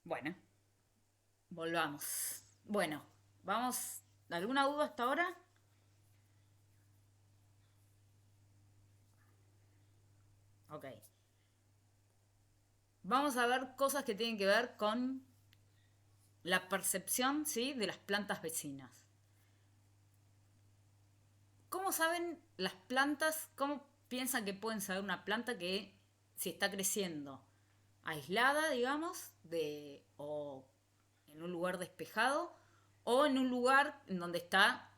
Bueno, volvamos. Bueno, vamos. ¿Alguna duda hasta ahora? Ok. Vamos a ver cosas que tienen que ver con la percepción, ¿sí? De las plantas vecinas. ¿Cómo saben las plantas, cómo piensan que pueden saber una planta que si está creciendo aislada, digamos, o en un lugar despejado, o en un lugar en donde está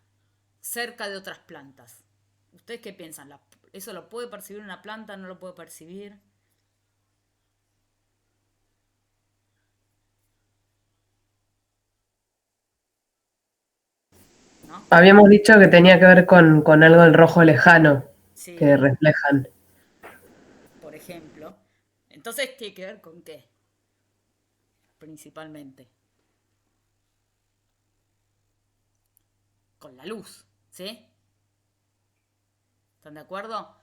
cerca de otras plantas? ¿Ustedes qué piensan? ¿Eso lo puede percibir una planta? ¿No lo puede percibir? ¿No? Habíamos dicho que tenía que ver con algo del rojo lejano que Sí, reflejan. por ejemplo. Entonces, ¿tiene que ver con qué? Principalmente. Con la luz, ¿sí? ¿Están de acuerdo?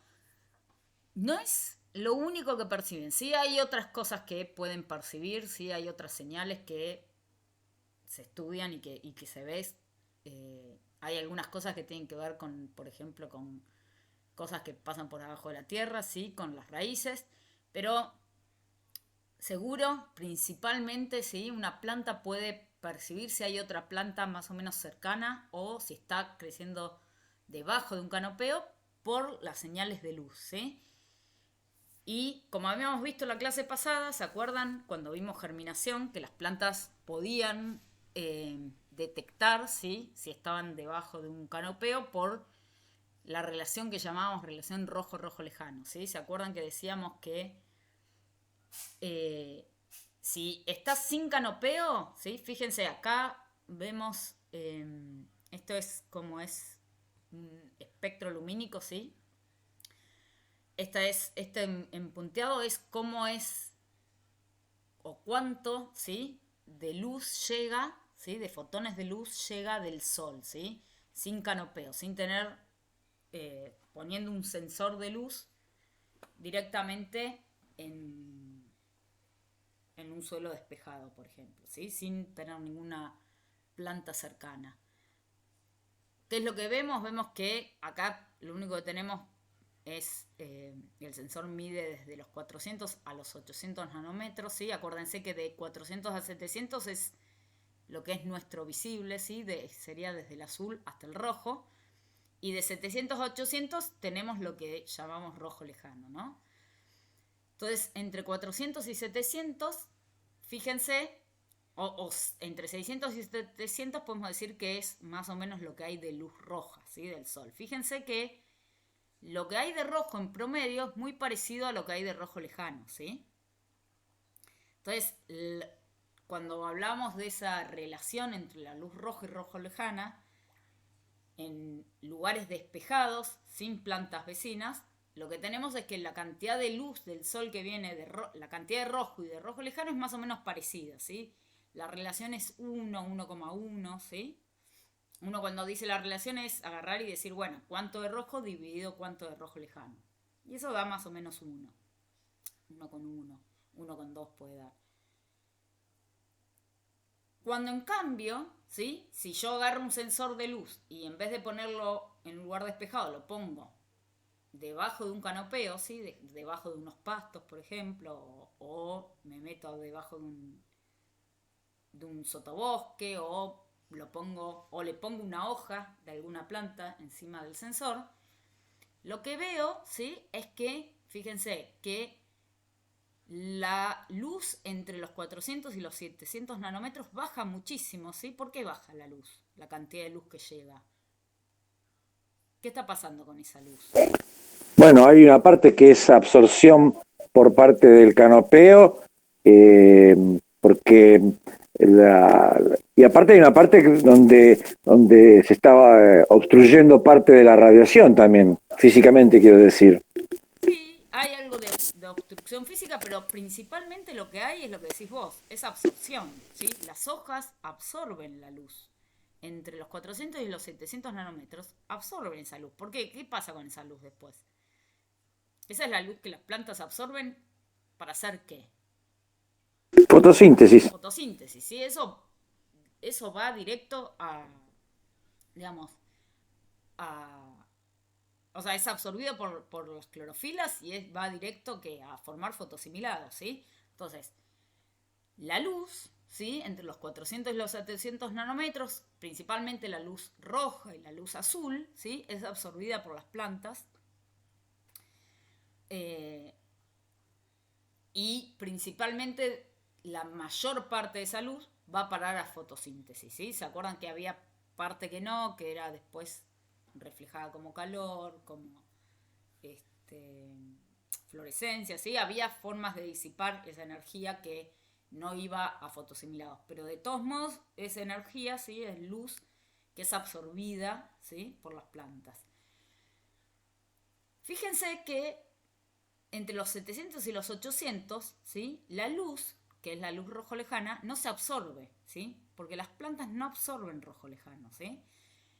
No es lo único que perciben. Sí hay otras cosas que pueden percibir, sí hay otras señales que se estudian y que se ven. Hay algunas cosas que tienen que ver con, por ejemplo, con cosas que pasan por abajo de la tierra, sí, con las raíces, pero seguro, principalmente, sí, una planta puede percibir si hay otra planta más o menos cercana o si está creciendo debajo de un canopeo por las señales de luz, ¿sí? Y como habíamos visto en la clase pasada, ¿se acuerdan cuando vimos germinación? Que las plantas podían detectar, ¿sí? Si estaban debajo de un canopeo por la relación que llamábamos relación rojo-rojo lejano, ¿sí? ¿Se acuerdan que decíamos que eh, si está sin canopeo, ¿sí? Fíjense, acá vemos, esto es como es un espectro lumínico, ¿sí? Este en punteado es cómo es o cuánto, ¿sí? De luz llega, ¿sí? De fotones de luz llega del sol, ¿sí? Sin canopeo, sin tener, poniendo un sensor de luz directamente en, en un suelo despejado, por ejemplo, ¿sí? Sin tener ninguna planta cercana. ¿Qué es lo que vemos? Vemos que acá lo único que tenemos es el sensor mide desde los 400 a los 800 nanómetros, ¿sí? Acuérdense que de 400 a 700 es lo que es nuestro visible, ¿sí? Sería desde el azul hasta el rojo. Y de 700 a 800 tenemos lo que llamamos rojo lejano, ¿no? Entonces, entre 400 y 700, fíjense, o entre 600 y 700 podemos decir que es más o menos lo que hay de luz roja, ¿sí? Del sol. Fíjense que lo que hay de rojo en promedio es muy parecido a lo que hay de rojo lejano, ¿sí? Entonces, cuando hablamos de esa relación entre la luz roja y rojo lejana, en lugares despejados, sin plantas vecinas, lo que tenemos es que la cantidad de luz del sol que viene la cantidad de rojo y de rojo lejano es más o menos parecida, ¿sí? La relación es 1, 1,1, ¿sí? Uno cuando dice la relación es agarrar y decir, bueno, cuánto de rojo dividido cuánto de rojo lejano. Y eso da más o menos 1, 1,1, 1,2 puede dar. Cuando en cambio, ¿sí? Si yo agarro un sensor de luz y en vez de ponerlo en un lugar despejado, lo pongo debajo de un canopeo, ¿sí? Debajo de unos pastos, por ejemplo, o me meto debajo de un sotobosque, o le pongo una hoja de alguna planta encima del sensor, lo que veo, ¿sí? Es que, fíjense, que la luz entre los 400 y los 700 nanómetros baja muchísimo, ¿sí? ¿Por qué baja la luz? La cantidad de luz que llega. ¿Qué está pasando con esa luz? Bueno, hay una parte que es absorción por parte del canopeo, eh, porque y aparte hay una parte donde se estaba obstruyendo parte de la radiación también, físicamente quiero decir. Sí, hay algo de obstrucción física, pero principalmente lo que hay es lo que decís vos, es absorción, ¿sí? Las hojas absorben la luz. Entre los 400 y los 700 nanómetros absorben esa luz. ¿Por qué? ¿Qué pasa con esa luz después? Esa es la luz que las plantas absorben para hacer qué. Fotosíntesis. fotosíntesis, ¿sí? Eso va directo a, digamos, o sea, es absorbido por las clorofilas y va directo a formar fotoasimilados, ¿sí? Entonces, la luz, ¿sí? Entre los 400 y los 700 nanómetros, principalmente la luz roja y la luz azul, ¿sí? Es absorbida por las plantas. Y principalmente la mayor parte de esa luz va a parar a fotosíntesis, ¿sí? ¿Se acuerdan que había parte que no, que era después reflejada como calor, como fluorescencia, ¿sí? Había formas de disipar esa energía que no iba a fotoasimilados, pero de todos modos esa energía, ¿sí? Es luz que es absorbida, ¿sí? Por las plantas. Fíjense que entre los 700 y los 800, ¿sí? La luz, que es la luz rojo lejana, no se absorbe, ¿sí? Porque las plantas no absorben rojo lejano, ¿sí?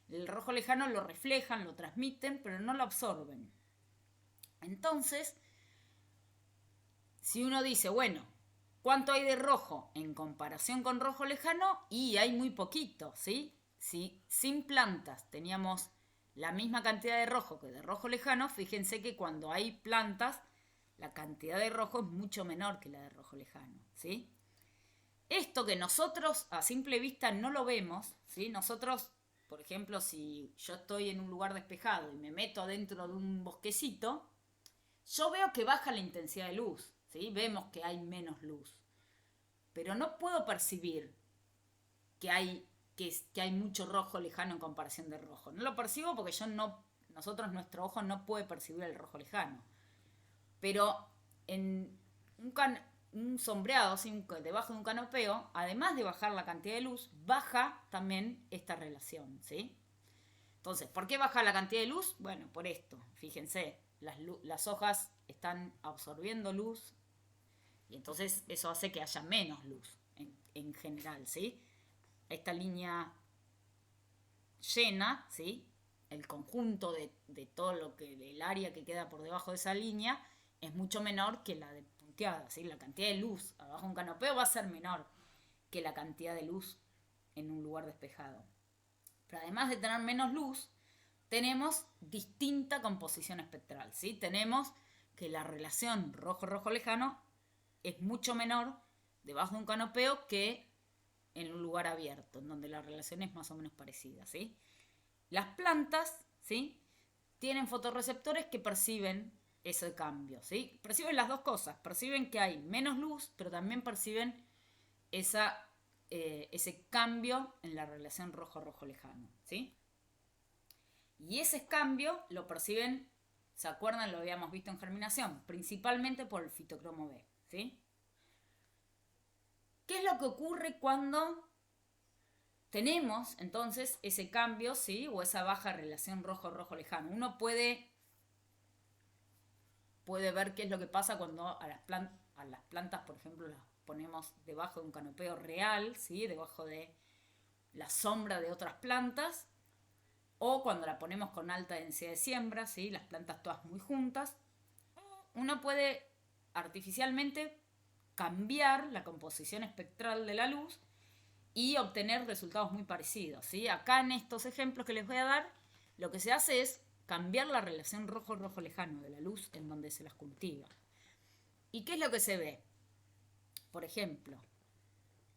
El rojo lejano lo reflejan, lo transmiten, pero no lo absorben. Entonces, si uno dice, bueno, ¿cuánto hay de rojo en comparación con rojo lejano? Y hay muy poquito, ¿sí? Si sin plantas teníamos la misma cantidad de rojo que de rojo lejano, fíjense que cuando hay plantas, la cantidad de rojo es mucho menor que la de rojo lejano, ¿sí? Esto que nosotros a simple vista no lo vemos, ¿sí? Nosotros, por ejemplo, si yo estoy en un lugar despejado y me meto adentro de un bosquecito, yo veo que baja la intensidad de luz, ¿sí? Vemos que hay menos luz. Pero no puedo percibir que hay mucho rojo lejano en comparación de rojo. No lo percibo porque nuestro ojo no puede percibir el rojo lejano. Pero en un sombreado, ¿sí? Debajo de un canopeo, además de bajar la cantidad de luz, baja también esta relación, ¿sí? Entonces, ¿por qué baja la cantidad de luz? Bueno, por esto, fíjense, las hojas están absorbiendo luz y entonces eso hace que haya menos luz en general, ¿sí? Esta línea llena, ¿sí? El conjunto de todo del área que queda por debajo de esa línea es mucho menor que la de punteada, ¿sí? La cantidad de luz abajo de un canopeo va a ser menor que la cantidad de luz en un lugar despejado. Pero además de tener menos luz, tenemos distinta composición espectral, ¿sí? Tenemos que la relación rojo-rojo lejano es mucho menor debajo de un canopeo que en un lugar abierto, en donde la relación es más o menos parecida, ¿sí? Las plantas, ¿sí? Tienen fotorreceptores que perciben ese cambio, ¿sí? Perciben las dos cosas, perciben que hay menos luz, pero también perciben ese cambio en la relación rojo-rojo lejano, ¿sí? Y ese cambio lo perciben, ¿se acuerdan? Lo habíamos visto en germinación, principalmente por el fitocromo B, ¿sí? ¿Qué es lo que ocurre cuando tenemos entonces ese cambio, ¿sí? O esa baja relación rojo-rojo lejano? Uno puede ver qué es lo que pasa cuando a las plantas, por ejemplo, las ponemos debajo de un canopeo real, ¿sí? Debajo de la sombra de otras plantas, o cuando la ponemos con alta densidad de siembra, ¿sí? Las plantas todas muy juntas. Uno puede artificialmente cambiar la composición espectral de la luz y obtener resultados muy parecidos, ¿sí? Acá en estos ejemplos que les voy a dar, lo que se hace es cambiar la relación rojo-rojo lejano de la luz en donde se las cultiva. ¿Y qué es lo que se ve? Por ejemplo,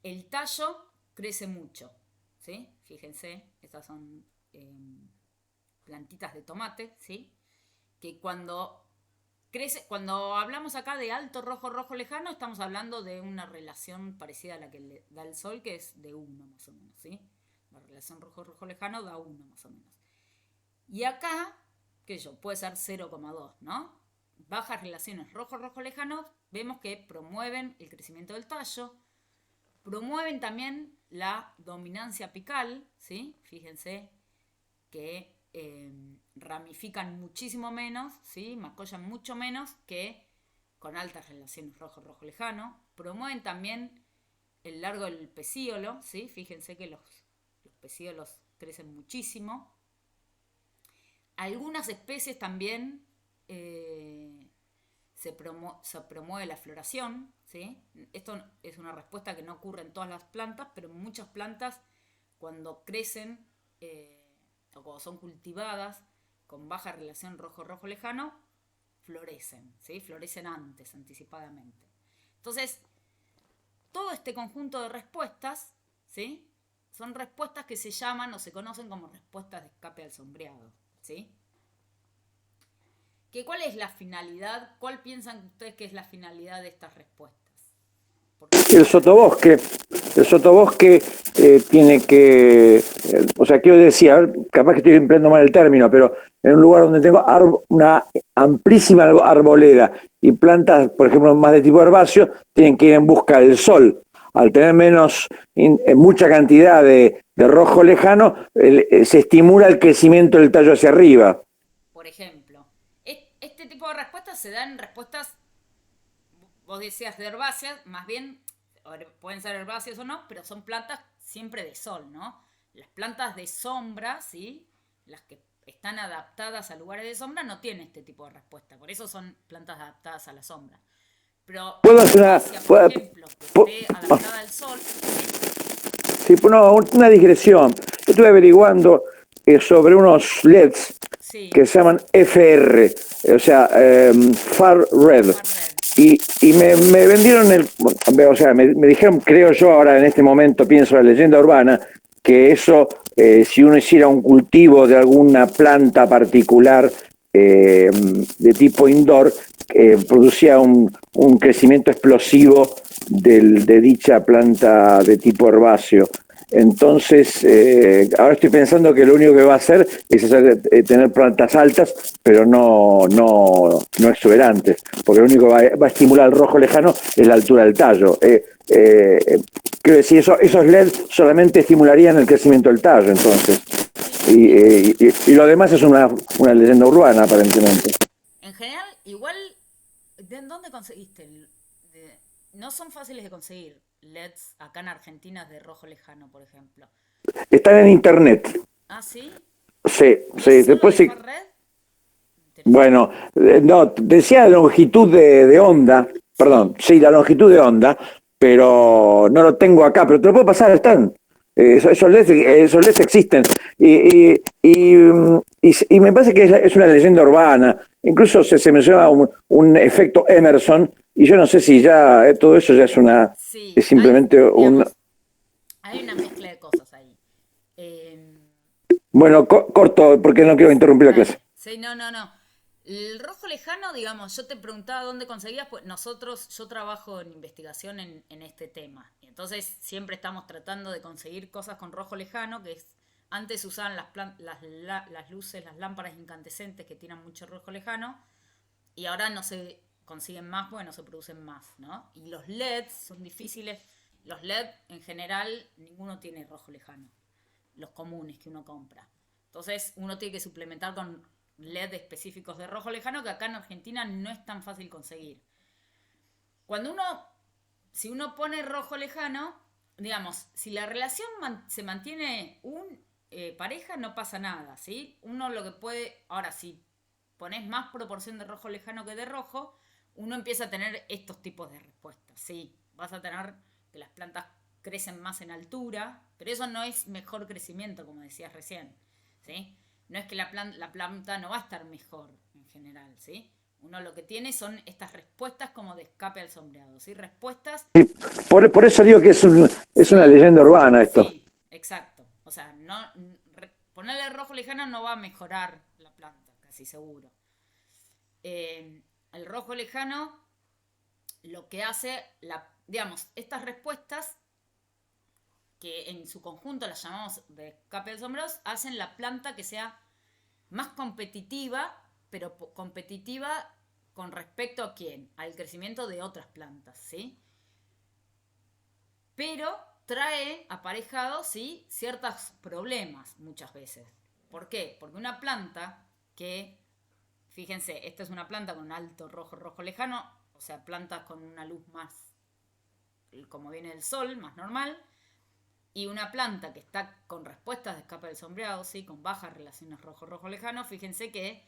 el tallo crece mucho, ¿sí? Fíjense, estas son plantitas de tomate, ¿sí? Que cuando hablamos acá de alto rojo-rojo lejano, estamos hablando de una relación parecida a la que le da el sol, que es de 1 más o menos, ¿sí? La relación rojo-rojo lejano da 1 más o menos. Y acá, qué sé yo, puede ser 0,2, ¿no? Bajas relaciones rojo-rojo lejano, vemos que promueven el crecimiento del tallo, promueven también la dominancia apical, ¿sí? Fíjense que ramifican muchísimo menos, ¿sí? Mascollan mucho menos que con altas relaciones rojo-rojo lejano. Promueven también el largo del pecíolo, ¿sí? Fíjense que los pecíolos crecen muchísimo. Algunas especies también se promueve la floración, ¿sí? Esto es una respuesta que no ocurre en todas las plantas, pero en muchas plantas cuando crecen o cuando son cultivadas con baja relación rojo-rojo lejano, florecen, ¿sí? Florecen antes, anticipadamente. Entonces, todo este conjunto de respuestas, ¿sí? Son respuestas que se llaman o se conocen como respuestas de escape al sombreado, ¿sí? ¿Cuál es la finalidad? ¿Cuál piensan ustedes que es la finalidad de estas respuestas? El sotobosque tiene que, o sea, quiero decir, a ver, capaz que estoy empleando mal el término, pero en un lugar donde tengo una amplísima arboleda y plantas, por ejemplo, más de tipo herbáceo, tienen que ir en busca del sol. Al tener mucha cantidad de rojo lejano, se estimula el crecimiento del tallo hacia arriba. Por ejemplo, este tipo de respuestas se dan respuestas, vos decías, de herbáceas, más bien pueden ser herbáceas o no, pero son plantas siempre de sol, ¿no? Las plantas de sombra, ¿sí? Las que están adaptadas a lugares de sombra no tienen este tipo de respuesta, por eso son plantas adaptadas a la sombra. Pero ¿Puedo hacer por ejemplo, que esté adaptada al sol. Sí, una digresión. Yo estuve averiguando sobre unos LEDs que se llaman FR, o sea, Far Red. Y me vendieron o sea, me dijeron, creo yo ahora en este momento, pienso la leyenda urbana, que eso, si uno hiciera un cultivo de alguna planta particular de tipo indoor, producía un crecimiento explosivo de dicha planta de tipo herbáceo. Entonces, ahora estoy pensando que lo único que va a hacer es tener plantas altas, pero no exuberantes, porque lo único que va a estimular el rojo lejano es la altura del tallo. Quiero decir, esos LED solamente estimularían el crecimiento del tallo, entonces. Y lo demás es una leyenda urbana, aparentemente. En general, igual, ¿de dónde conseguiste? No son fáciles de conseguir LEDs acá en Argentina de rojo lejano, por ejemplo. Están en internet. ¿Ah, sí? Sí, sí. Después sí. Bueno, no, decía la longitud de onda, perdón, sí, la longitud de onda, pero no lo tengo acá, pero te lo puedo pasar, están. Esos LEDs existen. Y me parece que es una leyenda urbana. Incluso se menciona un efecto Emerson, y yo no sé si ya todo eso ya es simplemente hay una mezcla de cosas ahí. Bueno, corto, porque no quiero interrumpir la clase. Sí, no. El rojo lejano, digamos, yo te preguntaba dónde conseguías, pues yo trabajo en investigación en este tema. Y entonces siempre estamos tratando de conseguir cosas con rojo lejano, que es, antes usaban las luces, las lámparas incandescentes que tienen mucho rojo lejano, y ahora no se consiguen más porque no se producen más, ¿no? Y los LEDs son difíciles. Los LED en general, ninguno tiene rojo lejano, los comunes que uno compra. Entonces uno tiene que suplementar con LED específicos de rojo lejano, que acá en Argentina no es tan fácil conseguir. Si uno pone rojo lejano, digamos, si la relación se mantiene pareja, no pasa nada, ¿sí? Uno lo que puede, ahora si pones más proporción de rojo lejano que de rojo, uno empieza a tener estos tipos de respuestas, ¿sí? Vas a tener que las plantas crecen más en altura, pero eso no es mejor crecimiento, como decías recién, ¿sí? No es que la planta no va a estar mejor en general, ¿sí? Uno lo que tiene son estas respuestas como de escape al sombreado, ¿sí? Respuestas... Sí, por eso digo que es una leyenda urbana esto. Sí, exacto. O sea, ponerle rojo lejano no va a mejorar la planta, casi seguro. El rojo lejano lo que hace, digamos, estas respuestas que en su conjunto las llamamos de escape de sombreros, hacen la planta que sea más competitiva, pero competitiva con respecto a quién, al crecimiento de otras plantas, ¿sí? Pero trae aparejado, ¿sí?, ciertos problemas muchas veces. ¿Por qué? Porque una planta que, fíjense, esta es una planta con alto rojo lejano, o sea, plantas con una luz más, como viene del sol, más normal, y una planta que está con respuestas de escape del sombreado, ¿sí?, con bajas relaciones rojo lejano, fíjense que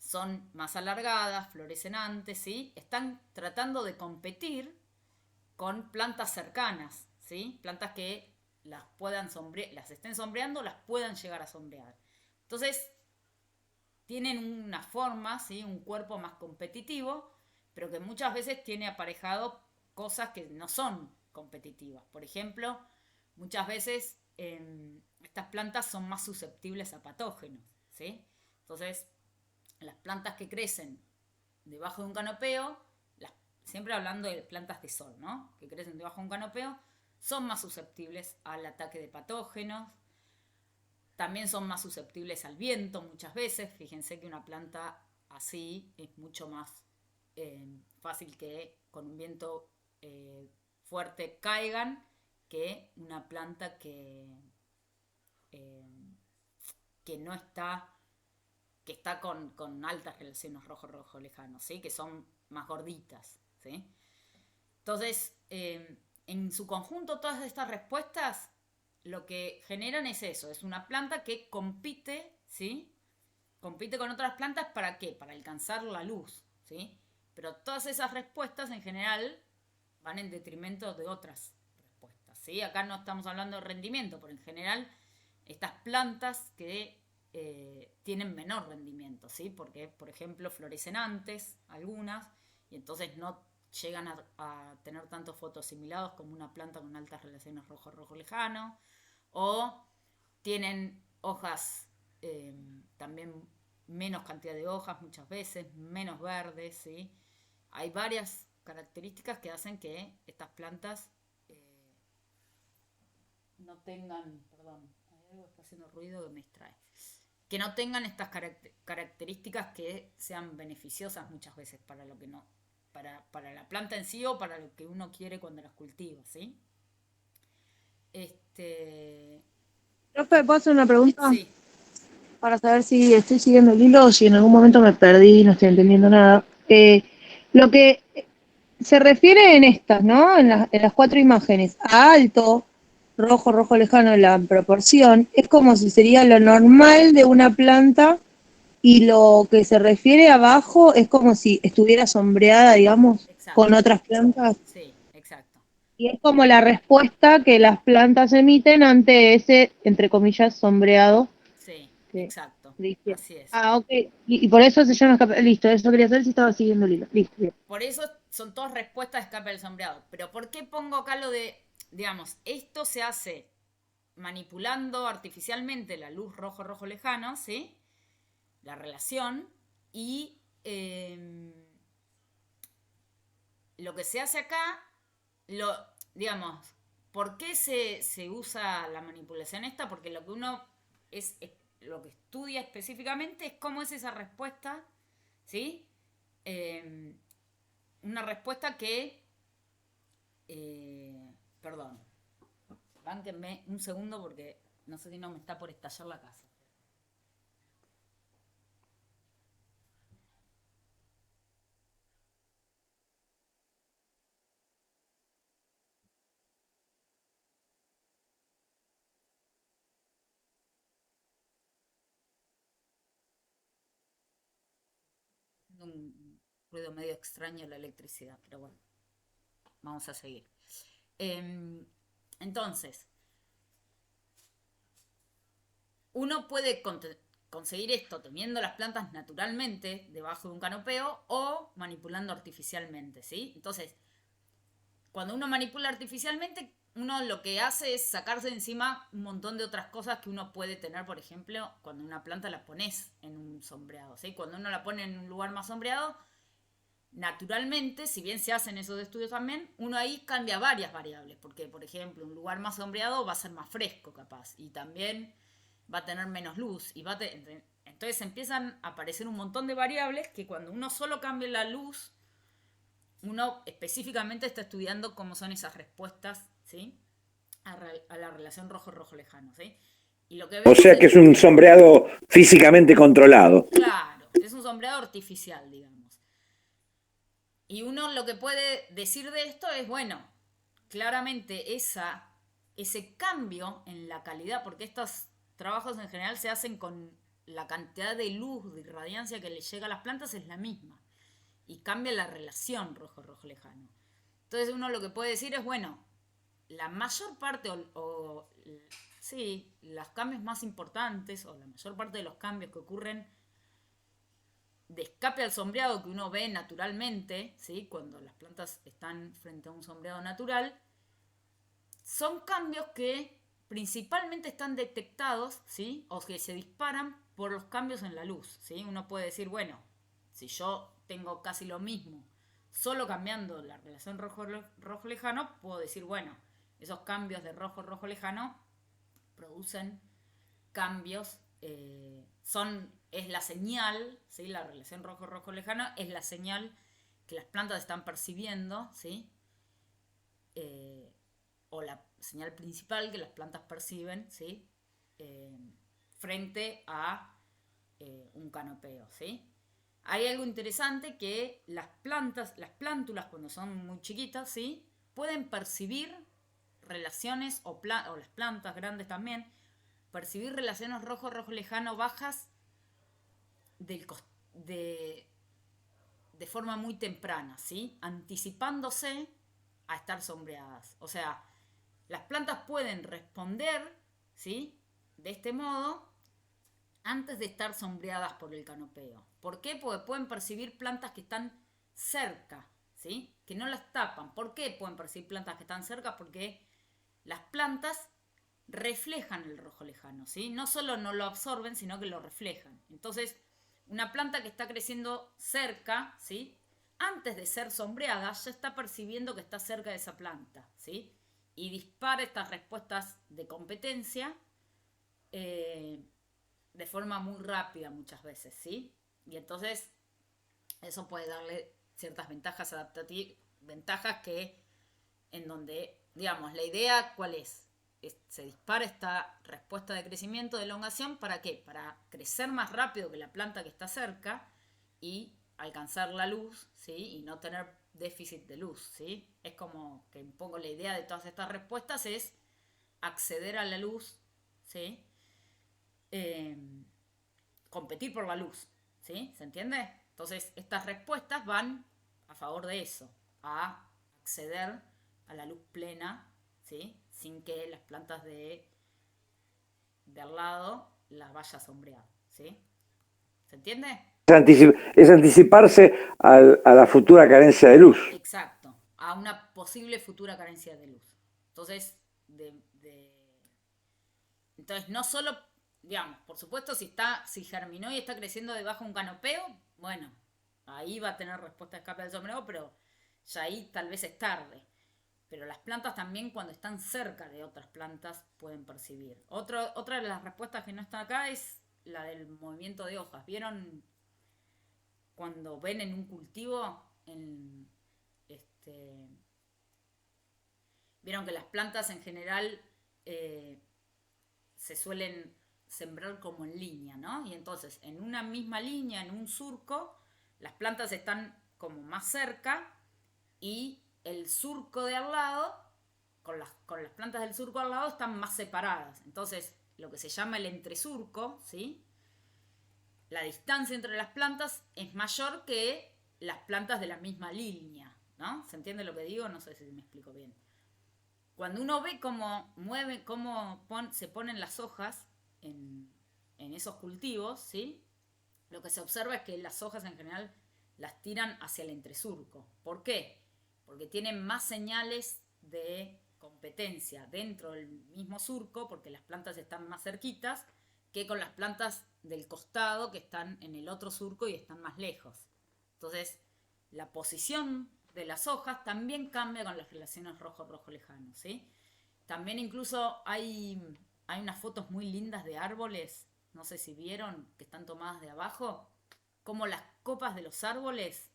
son más alargadas, florecenantes, ¿sí? Están tratando de competir con plantas cercanas, ¿sí? Plantas que las puedan las estén sombreando, las puedan llegar a sombrear. Entonces, tienen una forma, ¿sí? Un cuerpo más competitivo, pero que muchas veces tiene aparejado cosas que no son competitivas. Por ejemplo, muchas veces estas plantas son más susceptibles a patógenos, ¿sí? Entonces, las plantas que crecen debajo de un canopeo, siempre hablando de plantas de sol, ¿no? Que crecen debajo de un canopeo, son más susceptibles al ataque de patógenos. También son más susceptibles al viento muchas veces. Fíjense que una planta así es mucho más fácil que con un viento fuerte caigan que una planta eh, que no está, que está con altas relaciones rojo-rojo lejano, ¿sí? Que son más gorditas, ¿sí? Entonces, en su conjunto, todas estas respuestas lo que generan es eso, es una planta que compite, ¿sí? Compite con otras plantas, ¿para qué? Para alcanzar la luz, ¿sí? Pero todas esas respuestas en general van en detrimento de otras respuestas, ¿sí? Acá no estamos hablando de rendimiento, pero en general estas plantas que tienen menor rendimiento, ¿sí? Porque, por ejemplo, florecen antes algunas y entonces no llegan a tener tantos fotosimilados como una planta con altas relaciones rojo-rojo lejano, o tienen hojas también menos cantidad de hojas muchas veces, menos verdes, ¿sí? Hay varias características que hacen que estas plantas no tengan, perdón, hay algo que está haciendo ruido que me distrae, que no tengan estas características que sean beneficiosas muchas veces para lo que no, para la planta en sí o para lo que uno quiere cuando las cultiva, ¿sí? Profe, ¿puedo hacer una pregunta? Sí, Para saber si estoy siguiendo el hilo o si en algún momento me perdí y no estoy entendiendo nada. Lo que se refiere en estas, ¿no? En las cuatro imágenes, a alto, rojo, rojo lejano, la proporción, es como si sería lo normal de una planta y lo que se refiere abajo es como si estuviera sombreada, digamos, con exacto, otras plantas. sí, exacto, Y es como la respuesta que las plantas emiten ante ese, entre comillas, sombreado sí, que exacto, dice. así es. Ah, ok. Y por eso se llama listo, eso quería saber si estaba siguiendo el hilo. Listo, bien. Por eso son todas respuestas de escape del sombreado. Pero ¿por qué pongo acá lo de, digamos, esto se hace manipulando artificialmente la luz rojo-rojo lejano, ¿sí? La relación y lo que se hace acá, digamos, ¿por qué se usa la manipulación esta? Porque lo que uno lo que estudia específicamente es cómo es esa respuesta, ¿sí? Una respuesta que, perdón, bánquenme un segundo porque no sé si no me está por estallar la casa. Un ruido medio extraño la electricidad, pero bueno, vamos a seguir. Entonces, uno puede conseguir esto teniendo las plantas naturalmente debajo de un canopeo o manipulando artificialmente, ¿sí? Entonces, cuando uno manipula artificialmente, uno lo que hace es sacarse de encima un montón de otras cosas que uno puede tener, por ejemplo, cuando una planta la pones en un sombreado, ¿sí? Cuando uno la pone en un lugar más sombreado, naturalmente, si bien se hacen esos estudios también, uno ahí cambia varias variables, porque por ejemplo, un lugar más sombreado va a ser más fresco capaz y también va a tener menos luz y entonces empiezan a aparecer un montón de variables que cuando uno solo cambia la luz, uno específicamente está estudiando cómo son esas respuestas, ¿sí? A la relación rojo-rojo lejano, ¿sí? Y lo que O vemos sea que es, es un sombreado físicamente controlado. claro, es un sombreado artificial, digamos. Y uno lo que puede decir de esto es, bueno, claramente ese cambio en la calidad, porque estos trabajos en general se hacen con la cantidad de luz, de irradiancia que le llega a las plantas es la misma. Y cambia la relación rojo-rojo lejano. Entonces uno lo que puede decir es, bueno, la mayor parte sí, los cambios más importantes o la mayor parte de los cambios que ocurren de escape al sombreado que uno ve naturalmente, ¿sí? Cuando las plantas están frente a un sombreado natural, son cambios que principalmente están detectados, ¿sí? O que se disparan por los cambios en la luz, ¿sí? Uno puede decir, bueno, si yo tengo casi lo mismo, solo cambiando la relación rojo-rojo lejano, puedo decir, bueno, esos cambios de rojo-rojo lejano producen cambios, es la señal, ¿sí? La relación rojo-rojo lejano es la señal que las plantas están percibiendo, ¿sí? O la señal principal que las plantas perciben, ¿sí? Frente a un canopeo, ¿sí? Hay algo interesante que las plántulas cuando son muy chiquitas, ¿sí? Pueden percibir relaciones, o las plantas grandes también, percibir relaciones rojo-rojo lejano bajas de forma muy temprana, ¿sí? Anticipándose a estar sombreadas. O sea, las plantas pueden responder, ¿sí? De este modo antes de estar sombreadas por el canopeo. ¿Por qué? Porque pueden percibir plantas que están cerca, ¿sí? Que no las tapan. ¿Por qué pueden percibir plantas que están cerca? Porque las plantas reflejan el rojo lejano, ¿sí? No solo no lo absorben, sino que lo reflejan. Entonces, una planta que está creciendo cerca, ¿sí? Antes de ser sombreada, ya está percibiendo que está cerca de esa planta, ¿sí? Y dispara estas respuestas de competencia de forma muy rápida muchas veces, ¿sí? Y entonces eso puede darle ciertas ventajas adaptativas, ventajas que en donde, digamos, la idea ¿cuál es? Se dispara esta respuesta de crecimiento, de elongación, ¿para qué? Para crecer más rápido que la planta que está cerca y alcanzar la luz, ¿sí? Y no tener déficit de luz, ¿sí? Es como que un poco la idea de todas estas respuestas es acceder a la luz, ¿sí? Competir por la luz, ¿sí? ¿Se entiende? Entonces, estas respuestas van a favor de eso, a acceder a la luz plena, ¿sí? Sin que las plantas de al lado las vaya a sombrear, ¿sí? ¿Se entiende? Es anticiparse a la futura carencia de luz. Exacto, a una posible futura carencia de luz. Entonces, entonces no solo, digamos, por supuesto, si germinó y está creciendo debajo de un canopeo, bueno, ahí va a tener respuesta de escape del sombreado, pero ya ahí tal vez es tarde. Pero las plantas también cuando están cerca de otras plantas pueden percibir. Otra de las respuestas que no está acá es la del movimiento de hojas. ¿Vieron cuando ven en un cultivo, vieron que las plantas en general se suelen sembrar como en línea, ¿no? Y entonces en una misma línea, en un surco, las plantas están como más cerca y el surco de al lado, con las plantas del surco al lado están más separadas. Entonces, lo que se llama el entresurco, ¿sí? La distancia entre las plantas es mayor que las plantas de la misma línea, ¿no? ¿Se entiende lo que digo? No sé si me explico bien. Cuando uno ve cómo se ponen las hojas en esos cultivos, ¿sí? Lo que se observa es que las hojas en general las tiran hacia el entresurco. ¿Por qué? Porque tienen más señales de competencia dentro del mismo surco, porque las plantas están más cerquitas, que con las plantas del costado que están en el otro surco y están más lejos. Entonces, la posición de las hojas también cambia con las relaciones rojo-rojo lejano, ¿sí? También incluso hay unas fotos muy lindas de árboles, no sé si vieron, que están tomadas de abajo, como las copas de los árboles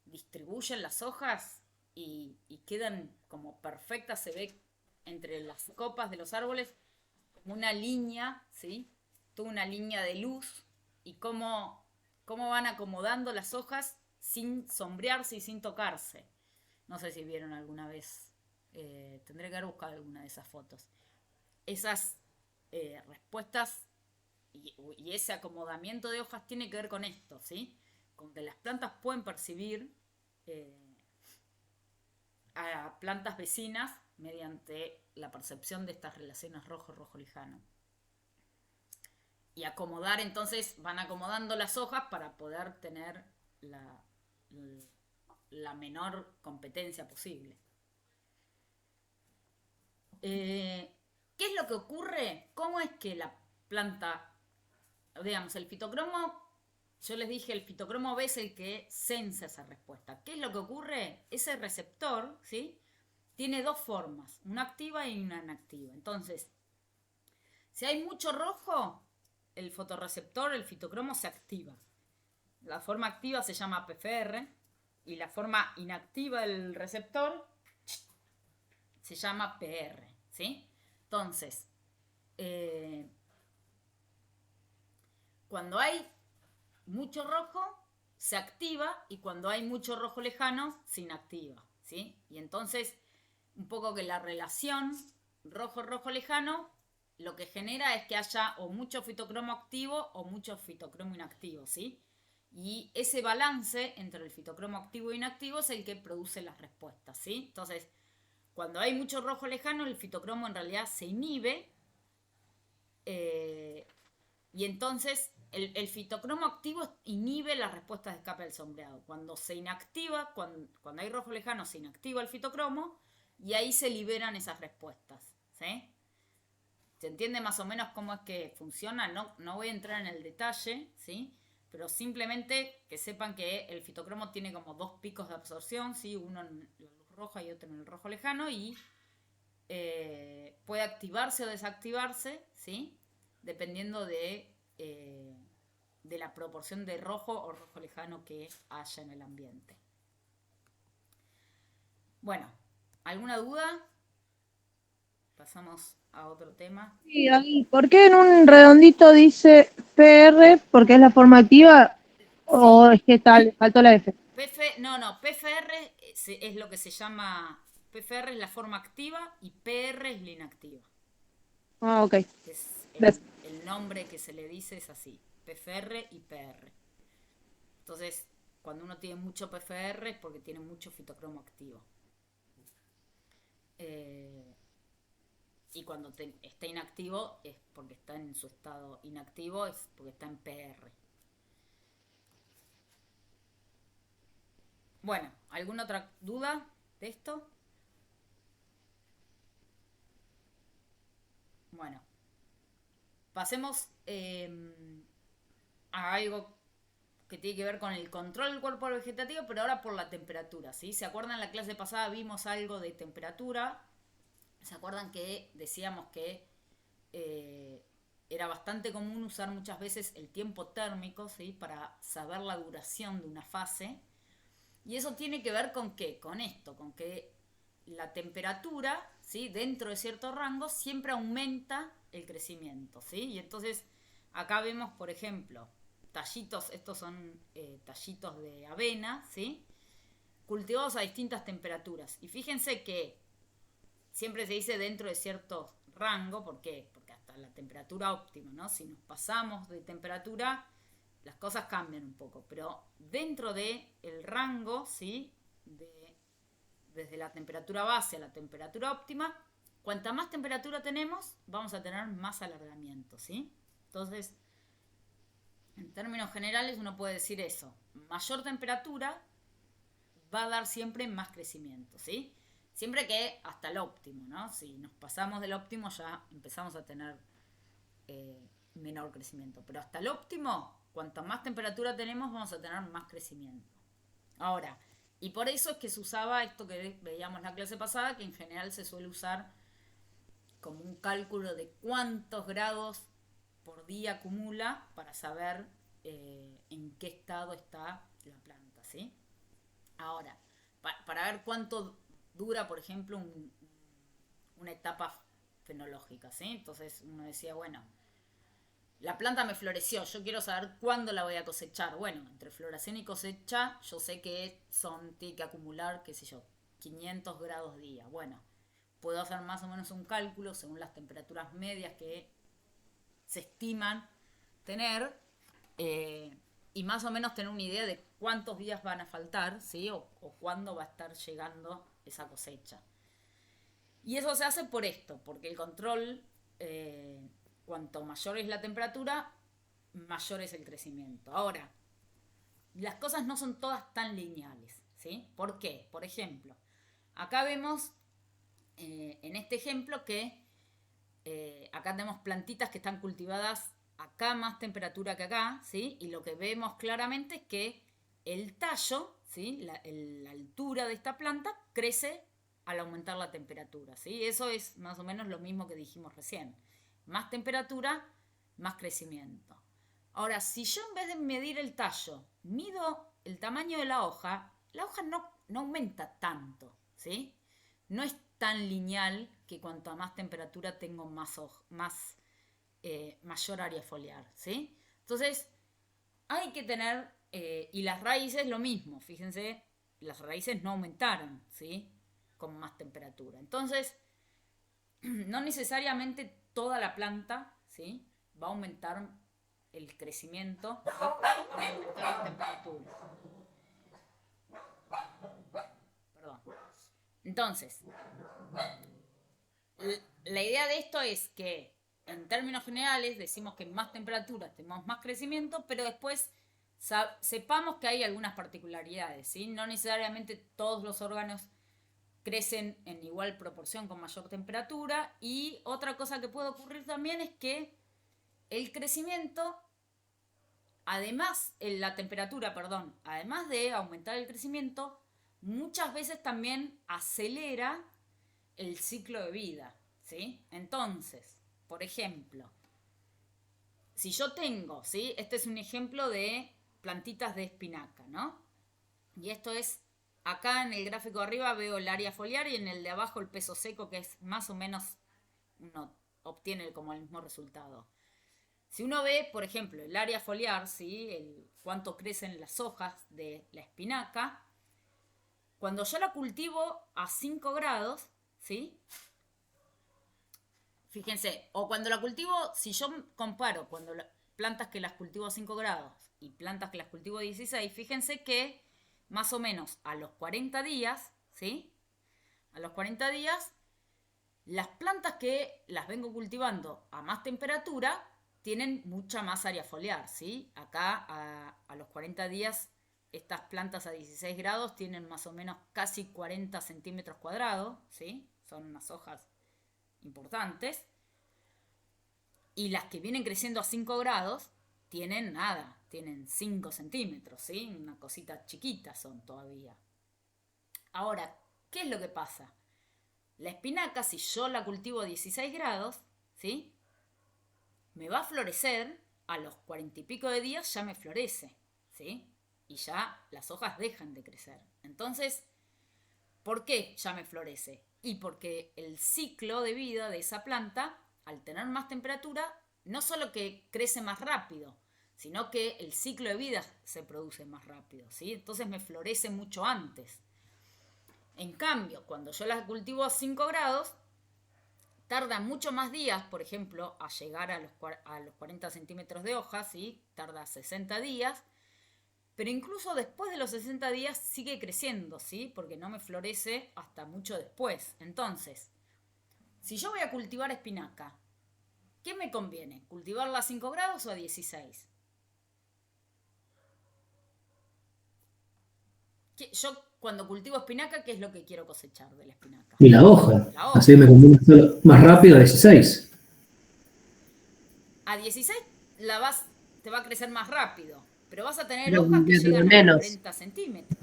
distribuyen las hojas y quedan como perfectas, se ve entre las copas de los árboles como una línea, ¿sí? Toda una línea de luz y cómo van acomodando las hojas sin sombrearse y sin tocarse. No sé si vieron alguna vez, tendré que haber buscado alguna de esas fotos. Esas respuestas y ese acomodamiento de hojas tiene que ver con esto, ¿sí? Con que las plantas pueden percibir a plantas vecinas mediante la percepción de estas relaciones rojo-rojo lejano. Y acomodar, entonces van acomodando las hojas para poder tener la menor competencia posible. ¿Qué es lo que ocurre? ¿Cómo es que la planta, digamos, el fitocromo, yo les dije, el fitocromo B es el que sensa esa respuesta? ¿Qué es lo que ocurre? Ese receptor, ¿sí?, tiene dos formas, una activa y una inactiva. Entonces, si hay mucho rojo, el fotorreceptor, el fitocromo, se activa. La forma activa se llama PFR y la forma inactiva del receptor se llama PR, ¿sí? Entonces, cuando hay mucho rojo, se activa, y cuando hay mucho rojo lejano, se inactiva, ¿sí? Y entonces, un poco que la relación rojo-rojo lejano lo que genera es que haya o mucho fitocromo activo o mucho fitocromo inactivo, ¿sí? Y ese balance entre el fitocromo activo e inactivo es el que produce las respuestas, ¿sí? Entonces, cuando hay mucho rojo lejano, el fitocromo en realidad se inhibe, y entonces el fitocromo activo inhibe las respuestas de escape del sombreado. Cuando se inactiva, cuando hay rojo lejano, se inactiva el fitocromo y ahí se liberan esas respuestas, ¿sí? ¿Se entiende más o menos cómo es que funciona? No voy a entrar en el detalle, ¿sí? Pero simplemente que sepan que el fitocromo tiene como dos picos de absorción, ¿sí? Uno en la luz roja y otro en el rojo lejano, y puede activarse o desactivarse, ¿sí?, dependiendo de la proporción de rojo o rojo lejano que haya en el ambiente. Bueno, ¿alguna duda? Pasamos a otro tema. Sí, ahí, ¿por qué en un redondito dice PR? ¿Porque es la forma activa? ¿O es que faltó la F? PFR es lo que se llama, PFR es la forma activa y PR es la inactiva. Ah, ok. Es Gracias. el nombre que se le dice es así, PFR y PR. Entonces, cuando uno tiene mucho PFR es porque tiene mucho fitocromo activo. Y cuando está inactivo es porque está en su estado inactivo, es porque está en PR. Bueno, ¿alguna otra duda de esto? Bueno, pasemos a algo que tiene que ver con el control del cuerpo vegetativo, pero ahora por la temperatura, ¿sí? ¿Se acuerdan? En la clase pasada vimos algo de temperatura. ¿Se acuerdan que decíamos que era bastante común usar muchas veces el tiempo térmico, ¿sí?, para saber la duración de una fase? Y eso tiene que ver con ¿qué? Con esto, con que la temperatura, ¿sí?, dentro de cierto rango siempre aumenta el crecimiento, ¿sí? Y entonces acá vemos, por ejemplo, tallitos, estos son tallitos de avena, ¿sí?, cultivados a distintas temperaturas. Y fíjense que siempre se dice dentro de cierto rango. ¿Por qué? Porque hasta la temperatura óptima, ¿no? Si nos pasamos de temperatura, las cosas cambian un poco. Pero dentro del rango, ¿sí?, desde la temperatura base a la temperatura óptima, cuanta más temperatura tenemos, vamos a tener más alargamiento, ¿sí? Entonces, en términos generales, uno puede decir eso. Mayor temperatura va a dar siempre más crecimiento, ¿sí? Siempre que hasta el óptimo, ¿no? Si nos pasamos del óptimo ya empezamos a tener menor crecimiento. Pero hasta el óptimo, cuanta más temperatura tenemos, vamos a tener más crecimiento. Ahora, y por eso es que se usaba esto que veíamos en la clase pasada, que en general se suele usar como un cálculo de cuántos grados por día acumula para saber en qué estado está la planta, ¿sí? Ahora, para ver cuánto dura, por ejemplo, una etapa fenológica, ¿sí? Entonces uno decía, bueno, la planta me floreció, yo quiero saber cuándo la voy a cosechar. Bueno, entre floración y cosecha, yo sé que tiene que acumular, qué sé yo, 500 grados día. Bueno, puedo hacer más o menos un cálculo según las temperaturas medias que se estiman tener y más o menos tener una idea de cuántos días van a faltar, ¿sí? O cuándo va a estar llegando esa cosecha. Y eso se hace por esto, porque el control, cuanto mayor es la temperatura, mayor es el crecimiento. Ahora, las cosas no son todas tan lineales, ¿sí? ¿Por qué? Por ejemplo, acá vemos en este ejemplo que acá tenemos plantitas que están cultivadas acá más temperatura que acá, ¿sí? Y lo que vemos claramente es que el tallo, ¿sí? La altura de esta planta crece al aumentar la temperatura, ¿sí? Eso es más o menos lo mismo que dijimos recién. Más temperatura, más crecimiento. Ahora, si yo en vez de medir el tallo, mido el tamaño de la hoja no aumenta tanto, ¿sí? No es tan lineal que cuanto a más temperatura tengo mayor área foliar, ¿sí? Entonces, hay que tener, y las raíces lo mismo, fíjense, las raíces no aumentaron, ¿sí? Con más temperatura. Entonces, no necesariamente toda la planta, ¿sí? Va a aumentar el crecimiento, ¿sí? Va a aumentar la temperatura. Perdón. Entonces, la idea de esto es que en términos generales decimos que más temperatura tenemos más crecimiento, pero después sepamos que hay algunas particularidades, ¿sí? No necesariamente todos los órganos crecen en igual proporción con mayor temperatura, y otra cosa que puede ocurrir también es que el crecimiento, además de aumentar el crecimiento, muchas veces también acelera el ciclo de vida, ¿sí? Entonces, por ejemplo, si yo tengo, ¿sí? Este es un ejemplo de plantitas de espinaca, ¿no? Y esto es, acá en el gráfico de arriba veo el área foliar y en el de abajo el peso seco, que es más o menos, uno obtiene como el mismo resultado. Si uno ve, por ejemplo, el área foliar, ¿sí? Cuánto crecen las hojas de la espinaca, cuando yo la cultivo a 5 grados, ¿sí? Fíjense, o cuando la cultivo, si yo comparo plantas que las cultivo a 5 grados y plantas que las cultivo a 16, fíjense que más o menos a los 40 días, ¿sí? A los 40 días, las plantas que las vengo cultivando a más temperatura tienen mucha más área foliar, ¿sí? Acá a los 40 días, estas plantas a 16 grados tienen más o menos casi 40 centímetros cuadrados, ¿sí? Son unas hojas importantes. Y las que vienen creciendo a 5 grados tienen nada, tienen 5 centímetros, ¿sí? Una cosita chiquita son todavía. Ahora, ¿qué es lo que pasa? La espinaca, si yo la cultivo a 16 grados, ¿sí? Me va a florecer, a los 40 y pico de días ya me florece, ¿sí? Y ya las hojas dejan de crecer. Entonces, ¿por qué ya me florece? Y porque el ciclo de vida de esa planta, al tener más temperatura, no solo que crece más rápido, sino que el ciclo de vida se produce más rápido, ¿sí? Entonces me florece mucho antes. En cambio, cuando yo la cultivo a 5 grados, tarda mucho más días, por ejemplo, a llegar a los 40 centímetros de hoja, ¿sí? Tarda 60 días, pero incluso después de los 60 días sigue creciendo, ¿sí? Porque no me florece hasta mucho después. Entonces, si yo voy a cultivar espinaca, ¿qué me conviene? ¿Cultivarla a 5 grados o a 16? Yo cuando cultivo espinaca, ¿qué es lo que quiero cosechar de la espinaca? Y la hoja. La hoja. Así me conviene hacerlo más rápido a 16. A 16 te va a crecer más rápido, pero vas a tener Pero hojas que desde llegan a menos. 40 centímetros.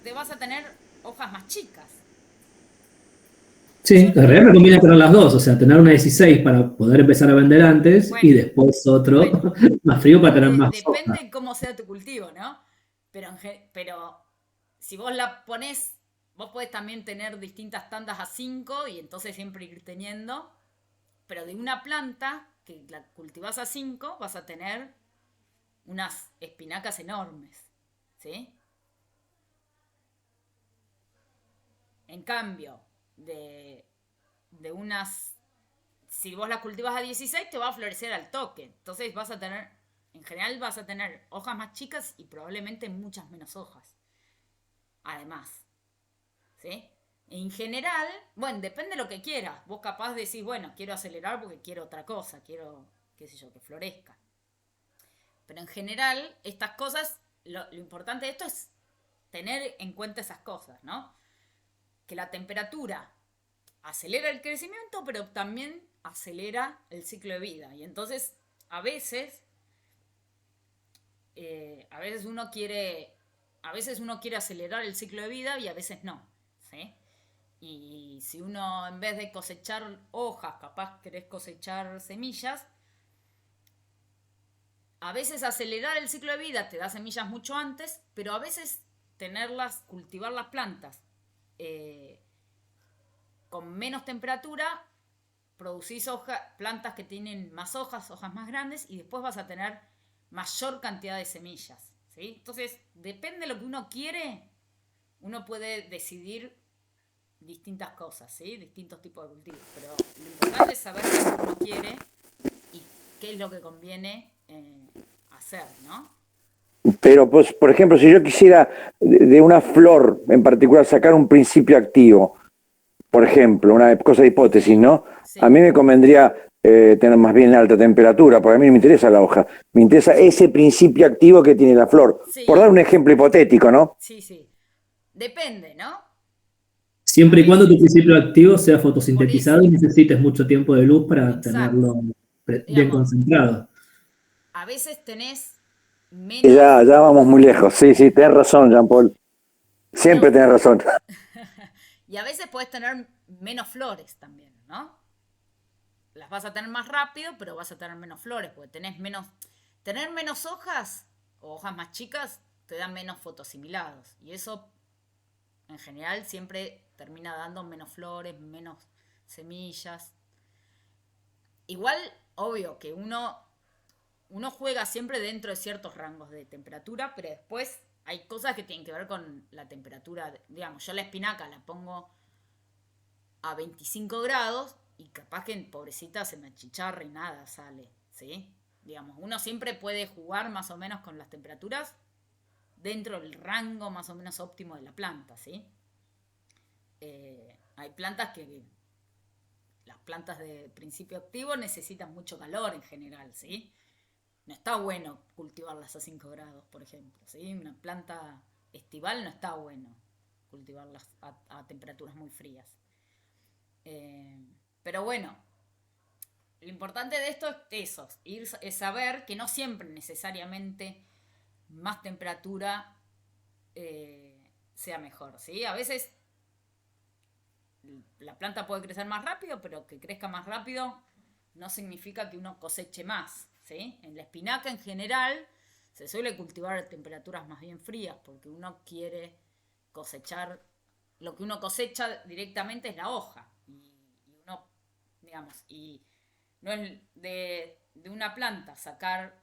Te vas a tener hojas más chicas. Sí, en realidad me conviene tener las dos, o sea, tener una 16 para poder empezar a vender antes Bueno, y después otro bueno, más frío para tener más depende hoja. de cómo sea tu cultivo, ¿no? Pero si vos la ponés, vos podés también tener distintas tandas a 5 y entonces siempre ir teniendo, pero de una planta que la cultivás a 5 vas a tener unas espinacas enormes, ¿sí? En cambio, de unas, si vos las cultivas a 16 te va a florecer al toque, entonces vas a tener En general vas a tener hojas más chicas y probablemente muchas menos hojas. Además, ¿sí? En general, bueno, depende de lo que quieras. Vos capaz decís, bueno, quiero acelerar porque quiero otra cosa, quiero, qué sé yo, que florezca. Pero en general, estas cosas, lo importante de esto es tener en cuenta esas cosas, ¿no? Que la temperatura acelera el crecimiento, pero también acelera el ciclo de vida. Y entonces, a veces uno quiere acelerar el ciclo de vida y a veces no, ¿sí? Y si uno, en vez de cosechar hojas, capaz querés cosechar semillas, a veces acelerar el ciclo de vida te da semillas mucho antes, pero a veces cultivar las plantas con menos temperatura, producís plantas que tienen más hojas más grandes, y después vas a tener mayor cantidad de semillas, ¿sí? Entonces, depende de lo que uno quiere, uno puede decidir distintas cosas, ¿sí? Distintos tipos de cultivos, pero lo importante es saber qué es lo que uno quiere y qué es lo que conviene hacer, ¿no? Pero, pues, por ejemplo, si yo quisiera de una flor en particular sacar un principio activo, por ejemplo, una cosa de hipótesis, ¿no? Sí. A mí me convendría tener más bien alta temperatura, porque a mí no me interesa la hoja, me interesa ese principio activo que tiene la flor. Sí. Por dar un ejemplo hipotético, ¿no? Sí. Depende, ¿no? Siempre y cuando tu principio activo sea fotosintetizado y necesites mucho tiempo de luz para Exacto. tenerlo bien Digamos, concentrado. a veces tenés Y menos... ya vamos muy lejos. Sí, tenés razón, Jean-Paul. Siempre tenés razón. Y a veces podés tener menos flores también, ¿no? Las vas a tener más rápido, pero vas a tener menos flores, porque tener menos hojas o hojas más chicas te dan menos fotosimilados. Y eso, en general, siempre termina dando menos flores, menos semillas. Igual, obvio que uno juega siempre dentro de ciertos rangos de temperatura, pero después hay cosas que tienen que ver con la temperatura. Digamos, yo la espinaca la pongo a 25 grados y capaz que pobrecita se me achicharra y nada sale, ¿sí? Digamos, uno siempre puede jugar más o menos con las temperaturas dentro del rango más o menos óptimo de la planta, ¿sí? Hay plantas que... Las plantas de principio activo necesitan mucho calor en general, ¿sí? No está bueno cultivarlas a 5 grados, por ejemplo, ¿sí? Una planta estival no está bueno cultivarlas a temperaturas muy frías. Pero bueno, lo importante de esto es eso, es saber que no siempre necesariamente más temperatura sea mejor, ¿sí? A veces la planta puede crecer más rápido, pero que crezca más rápido no significa que uno coseche más, ¿sí? En la espinaca en general se suele cultivar a temperaturas más bien frías porque uno quiere cosechar, lo que uno cosecha directamente es la hoja y uno, digamos, y no es de una planta sacar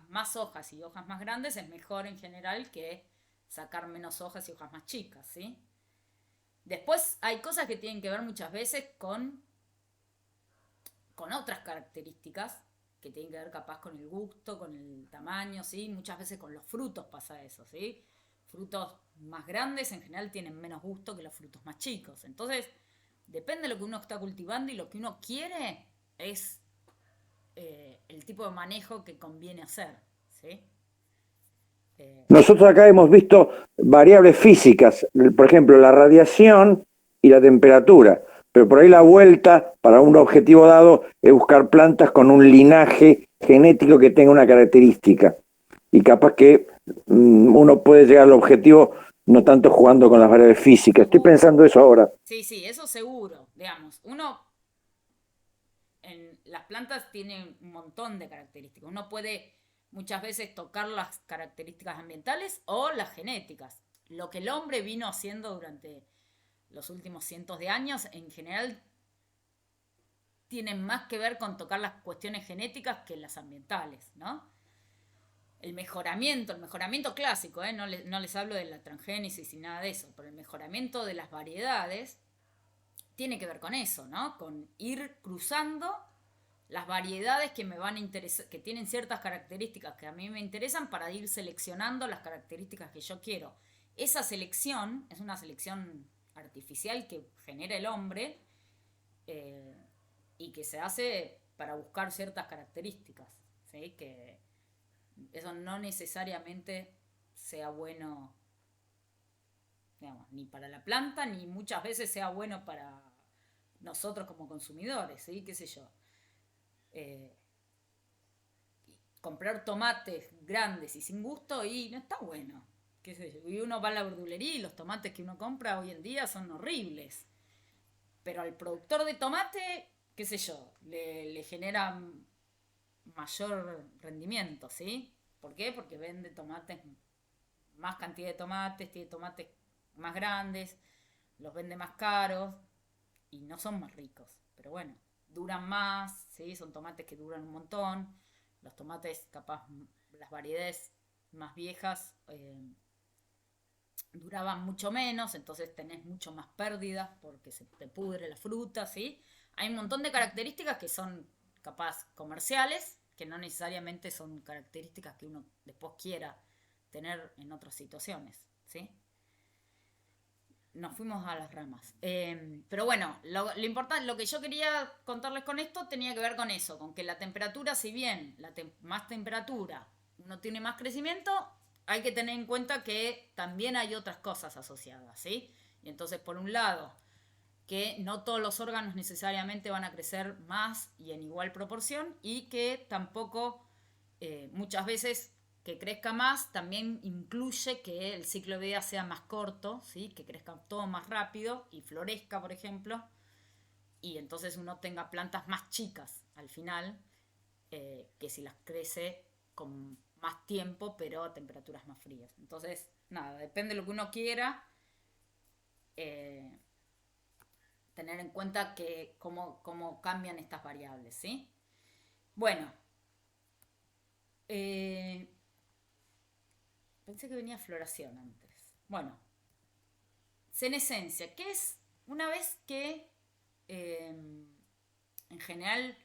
más hojas y hojas más grandes es mejor en general que sacar menos hojas y hojas más chicas, ¿sí? Después hay cosas que tienen que ver muchas veces con otras características que tienen que ver capaz con el gusto, con el tamaño, ¿sí? Muchas veces con los frutos pasa eso, ¿sí? Frutos más grandes en general tienen menos gusto que los frutos más chicos. Entonces, depende de lo que uno está cultivando y lo que uno quiere es el tipo de manejo que conviene hacer, ¿sí? Nosotros acá hemos visto variables físicas, por ejemplo, la radiación y la temperatura, pero por ahí la vuelta para un objetivo dado es buscar plantas con un linaje genético que tenga una característica. Y capaz que uno puede llegar al objetivo no tanto jugando con las variables físicas. Estoy pensando eso ahora. Sí, eso seguro. Digamos, las plantas tienen un montón de características. Uno puede muchas veces tocar las características ambientales o las genéticas. Lo que el hombre vino haciendo durante los últimos cientos de años, en general, tienen más que ver con tocar las cuestiones genéticas que las ambientales, ¿no? El mejoramiento clásico, no les hablo de la transgénesis y nada de eso, pero el mejoramiento de las variedades tiene que ver con eso, ¿no? Con ir cruzando las variedades que me van a interesar, que tienen ciertas características que a mí me interesan para ir seleccionando las características que yo quiero. Esa selección es una selección artificial que genera el hombre y que se hace para buscar ciertas características, ¿sí? Que eso no necesariamente sea bueno, digamos, ni para la planta, ni muchas veces sea bueno para nosotros como consumidores, ¿sí? Qué sé yo. Comprar tomates grandes y sin gusto y no está bueno. Qué sé yo. Y uno va a la verdulería y los tomates que uno compra hoy en día son horribles. Pero al productor de tomate, qué sé yo, le genera mayor rendimiento, ¿sí? ¿Por qué? Porque vende tomates, más cantidad de tomates, tiene tomates más grandes, los vende más caros y no son más ricos. Pero bueno, duran más, ¿sí? Son tomates que duran un montón. Los tomates, capaz, las variedades más viejas duraban mucho menos, entonces tenés mucho más pérdidas porque se te pudre la fruta, ¿sí? Hay un montón de características que son capaz comerciales, que no necesariamente son características que uno después quiera tener en otras situaciones, ¿sí? Nos fuimos a las ramas. Pero bueno, lo importante, lo que yo quería contarles con esto tenía que ver con eso, con que la temperatura, si bien más temperatura, uno tiene más crecimiento, hay que tener en cuenta que también hay otras cosas asociadas, ¿sí? Y entonces, por un lado, que no todos los órganos necesariamente van a crecer más y en igual proporción, y que tampoco muchas veces que crezca más también incluye que el ciclo de vida sea más corto, ¿sí? Que crezca todo más rápido y florezca, por ejemplo, y entonces uno tenga plantas más chicas al final, que si las crece con más tiempo, pero a temperaturas más frías. Entonces, nada, depende de lo que uno quiera, tener en cuenta que cómo cambian estas variables, ¿sí? Bueno, pensé que venía floración antes. Bueno, senescencia, ¿qué es? Una vez que, en general,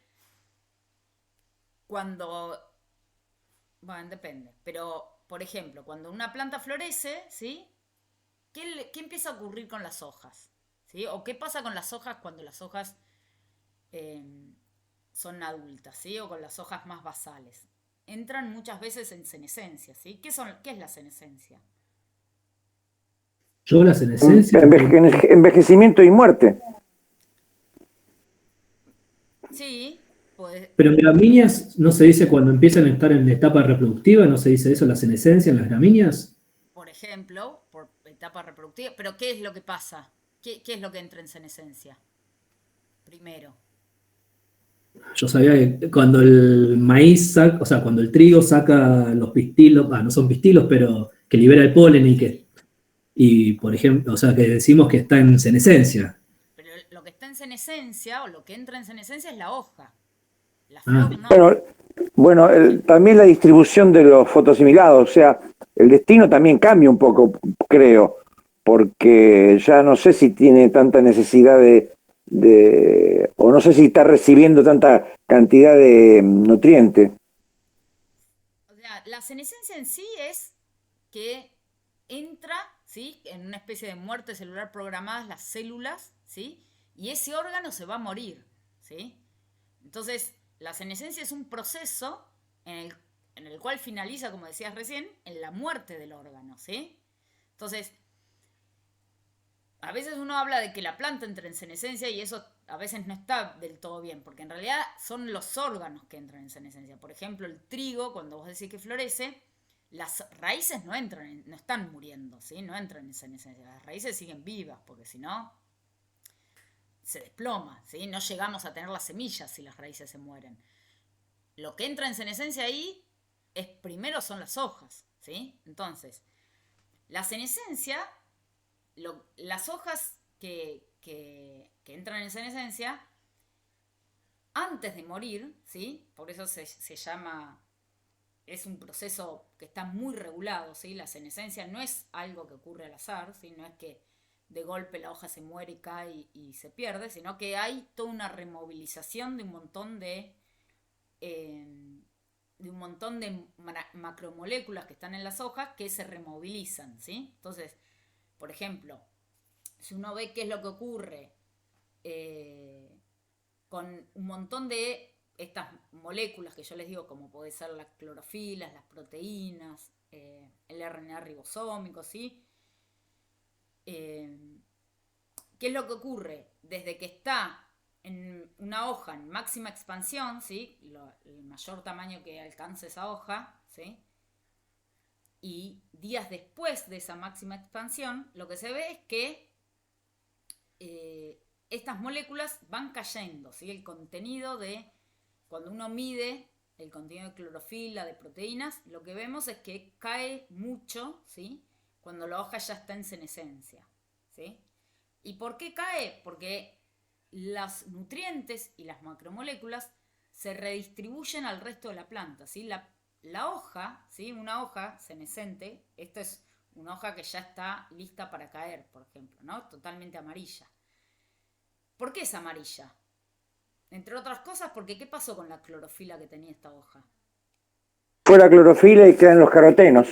cuando, bueno, depende, pero, por ejemplo, cuando una planta florece, ¿sí? ¿Qué empieza a ocurrir con las hojas? ¿Sí? ¿O qué pasa con las hojas cuando las hojas eh, son adultas, ¿sí? O con las hojas más basales. Entran muchas veces en senescencia, ¿sí? ¿Qué es la senescencia? Yo la senescencia, Envejecimiento y muerte. Sí, pues, pero en gramíneas no se dice cuando empiezan a estar en etapa reproductiva, no se dice eso, la senescencia en las gramíneas. por ejemplo, por etapa reproductiva, pero ¿qué es lo que pasa? ¿Qué es lo que entra en senescencia? Primero. Yo sabía que cuando el maíz saca, o sea, cuando el trigo saca los pistilos, no son pistilos, pero que libera el polen y por ejemplo, o sea, que decimos que está en senescencia. Pero lo que está en senescencia, o lo que entra en senescencia, es la hoja. La Ah, flor no. Bueno, también la distribución de los fotosimilados, o sea, el destino también cambia un poco, creo, porque ya no sé si tiene tanta necesidad o no sé si está recibiendo tanta cantidad de nutrientes. O sea, la senescencia en sí es que entra, ¿sí? En una especie de muerte celular programadas las células, ¿sí? Y ese órgano se va a morir, ¿sí? Entonces, la senescencia es un proceso en el cual finaliza, como decías recién, en la muerte del órgano, ¿sí? Entonces, a veces uno habla de que la planta entra en senescencia y eso a veces no está del todo bien, porque en realidad son los órganos que entran en senescencia. Por ejemplo, el trigo, cuando vos decís que florece, las raíces no están muriendo, ¿sí? No entran en senescencia. Las raíces siguen vivas, porque si no, se desploma, ¿sí? No llegamos a tener las semillas si las raíces se mueren. Lo que entra en senescencia ahí primero son las hojas, ¿sí? Entonces, la senescencia, las hojas que entran en senescencia, antes de morir, ¿sí? Por eso se llama, es un proceso que está muy regulado, ¿sí? La senescencia no es algo que ocurre al azar, ¿sí? No es que de golpe la hoja se muere y cae y se pierde, sino que hay toda una removilización de un montón de eh, de un montón de macromoléculas que están en las hojas que se removilizan, ¿sí? Entonces, por ejemplo, si uno ve qué es lo que ocurre con un montón de estas moléculas que yo les digo, como puede ser las clorofilas, las proteínas, el RNA ribosómico, ¿sí? ¿Qué es lo que ocurre? Desde que está en una hoja en máxima expansión, ¿sí? El mayor tamaño que alcance esa hoja, ¿sí? Y días después de esa máxima expansión, lo que se ve es que estas moléculas van cayendo, ¿sí? El contenido de, cuando uno mide el contenido de clorofila, de proteínas, lo que vemos es que cae mucho, ¿sí? Cuando la hoja ya está en senescencia, ¿sí? ¿Y por qué cae? Porque los nutrientes y las macromoléculas se redistribuyen al resto de la planta, ¿sí? La hoja, ¿sí? Una hoja senescente, esta es una hoja que ya está lista para caer, por ejemplo, ¿no? Totalmente amarilla. ¿Por qué es amarilla? Entre otras cosas, porque ¿qué pasó con la clorofila que tenía esta hoja? Fue la clorofila y quedan los carotenos.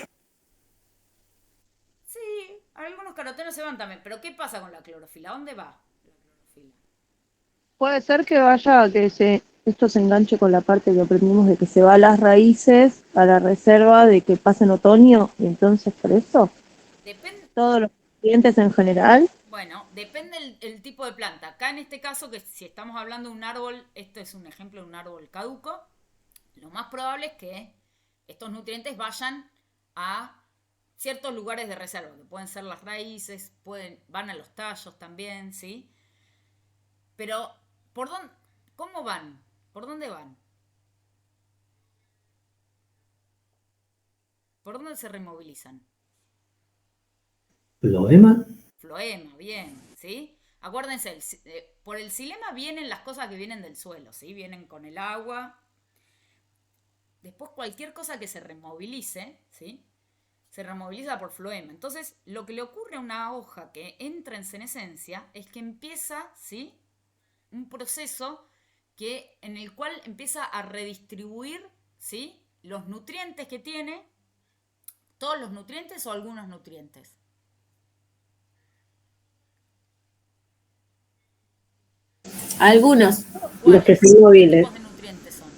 Sí, algunos carotenos se van también, pero ¿qué pasa con la clorofila? ¿A dónde va la clorofila? Puede ser que vaya, esto se enganche con la parte que aprendimos de que se va a las raíces, a la reserva de que pasa en otoño, y entonces por eso, Depende. todos los nutrientes en general. Bueno, depende el tipo de planta. Acá en este caso, que si estamos hablando de un árbol, esto es un ejemplo de un árbol caduco, lo más probable es que estos nutrientes vayan a ciertos lugares de reserva, que pueden ser las raíces, van a los tallos también, ¿sí? Pero, ¿por dónde, cómo van? ¿Por dónde van? ¿Por dónde se removilizan? ¿Floema? Floema, bien, ¿sí? Acuérdense, por el xilema vienen las cosas que vienen del suelo, ¿sí? Vienen con el agua. Después cualquier cosa que se removilice, ¿sí? Se removiliza por floema. Entonces, lo que le ocurre a una hoja que entra en senescencia es que empieza, ¿sí? Un proceso en el cual empieza a redistribuir, ¿sí? Los nutrientes que tiene, todos los nutrientes o algunos nutrientes. Algunos, los que ¿Cuáles? son ¿Qué móviles, tipos de nutrientes son?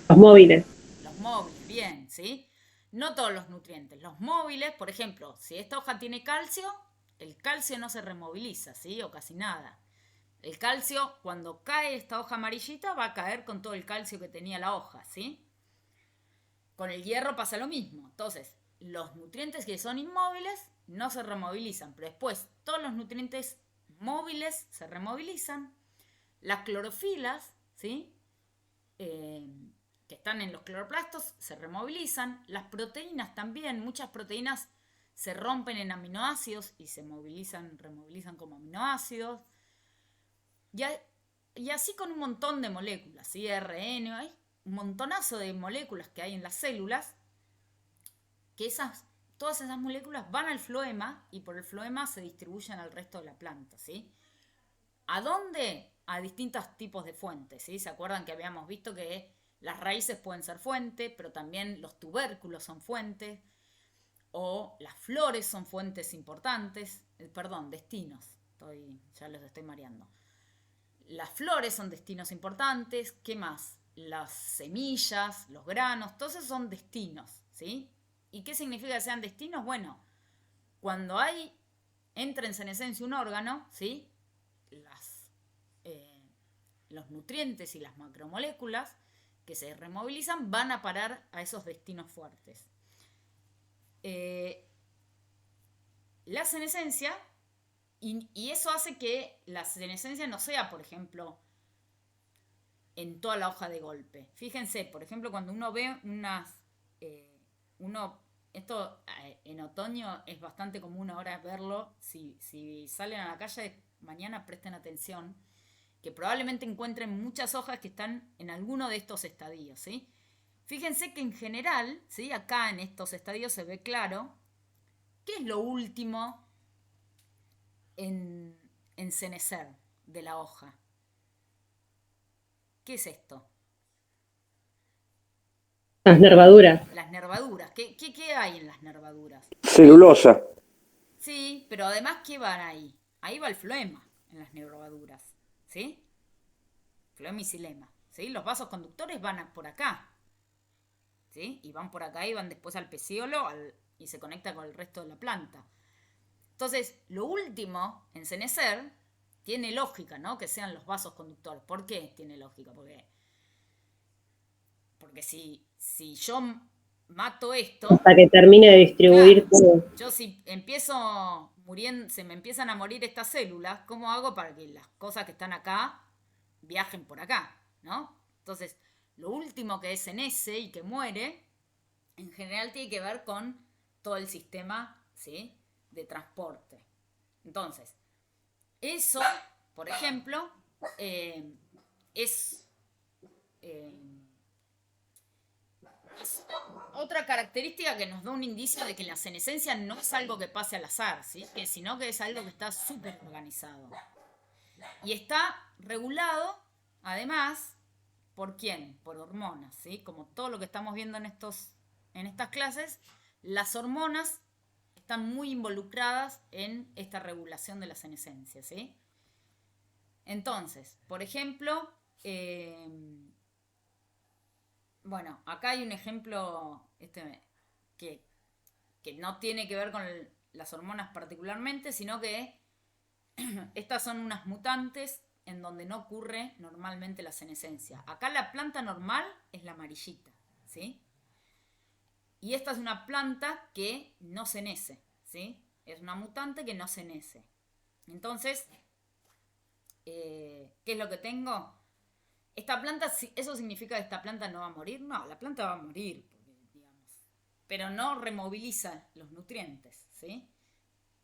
los móviles. Los móviles, bien, ¿sí? No todos los nutrientes. Los móviles, por ejemplo, si esta hoja tiene calcio, el calcio no se removiliza, ¿sí? O casi nada. El calcio, cuando cae esta hoja amarillita, va a caer con todo el calcio que tenía la hoja, ¿sí? Con el hierro pasa lo mismo. Entonces, los nutrientes que son inmóviles no se removilizan, pero después todos los nutrientes móviles se removilizan. Las clorofilas, ¿sí? Que están en los cloroplastos se removilizan. Las proteínas también, muchas proteínas se rompen en aminoácidos y se removilizan como aminoácidos. Y así con un montón de moléculas, ¿sí? RN, hay un montonazo de moléculas que hay en las células, que todas esas moléculas van al floema y por el floema se distribuyen al resto de la planta, ¿sí? ¿A dónde? A distintos tipos de fuentes, ¿sí? ¿Se acuerdan que habíamos visto que las raíces pueden ser fuente, pero también los tubérculos son fuentes, o las flores son fuentes importantes, perdón, destinos, ya los estoy mareando. Las flores son destinos importantes, ¿qué más? Las semillas, los granos, todos esos son destinos, ¿sí? ¿Y qué significa que sean destinos? Bueno, cuando entra en senescencia un órgano, ¿sí? Los nutrientes y las macromoléculas que se removilizan van a parar a esos destinos fuertes. La senescencia, y eso hace que la senescencia no sea, por ejemplo, en toda la hoja de golpe. Fíjense, por ejemplo, cuando uno ve esto en otoño es bastante común ahora verlo. Si salen a la calle mañana, presten atención, que probablemente encuentren muchas hojas que están en alguno de estos estadios, ¿sí? Fíjense que en general, ¿sí? Acá en estos estadios se ve claro qué es lo último en encenecer de la hoja. ¿Qué es esto? Las nervaduras. Las nervaduras. ¿Qué hay en las nervaduras? Celulosa. Sí, pero además, ¿qué van ahí? Ahí va el floema en las nervaduras, ¿sí? Floema y xilema, ¿sí? Los vasos conductores van por acá, ¿sí? Y van por acá y van después al pecíolo y se conecta con el resto de la planta. Entonces, lo último en senecer tiene lógica, ¿no? Que sean los vasos conductores. ¿Por qué tiene lógica? Porque si yo mato esto, Hasta que termine de distribuir claro, todo. yo si empiezo muriendo, se me empiezan a morir estas células, ¿cómo hago para que las cosas que están acá viajen por acá, ¿no? Entonces, lo último que es en ese y que muere, en general tiene que ver con todo el sistema, ¿sí?, de transporte. Entonces, eso, por ejemplo, es otra característica que nos da un indicio de que la senescencia no es algo que pase al azar, ¿sí?, sino que es algo que está súper organizado. Y está regulado, además, ¿por quién? Por hormonas, ¿sí? Como todo lo que estamos viendo en estas clases, las hormonas están muy involucradas en esta regulación de la senescencia, ¿sí? Entonces, por ejemplo, bueno, acá hay un ejemplo que no tiene que ver con las hormonas particularmente, sino que estas son unas mutantes en donde no ocurre normalmente la senescencia. Acá la planta normal es la amarillita, ¿sí? Y esta es una planta que no senece, ¿sí? Es una mutante que no senece. Entonces, ¿qué es lo que tengo? Esta planta, ¿eso significa que esta planta no va a morir? No, la planta va a morir, digamos, pero no removiliza los nutrientes, ¿sí?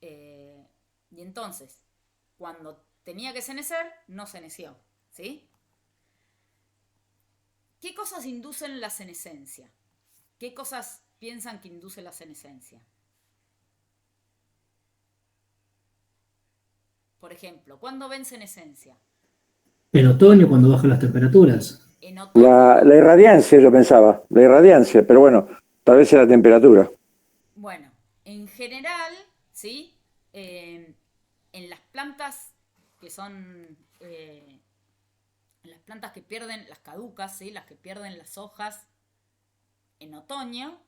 Y entonces, cuando tenía que senecer, no seneció, ¿sí? ¿Qué cosas inducen la senescencia? ¿Qué cosas piensan que induce la senescencia? Por ejemplo, ¿cuándo ven senescencia? En otoño, cuando bajan las temperaturas. En otoño. La irradiancia, yo pensaba, la irradiancia, pero bueno, tal vez sea la temperatura. Bueno, en general, ¿sí? En las plantas que son, en las plantas que pierden, las caducas, ¿sí?, las que pierden las hojas en otoño,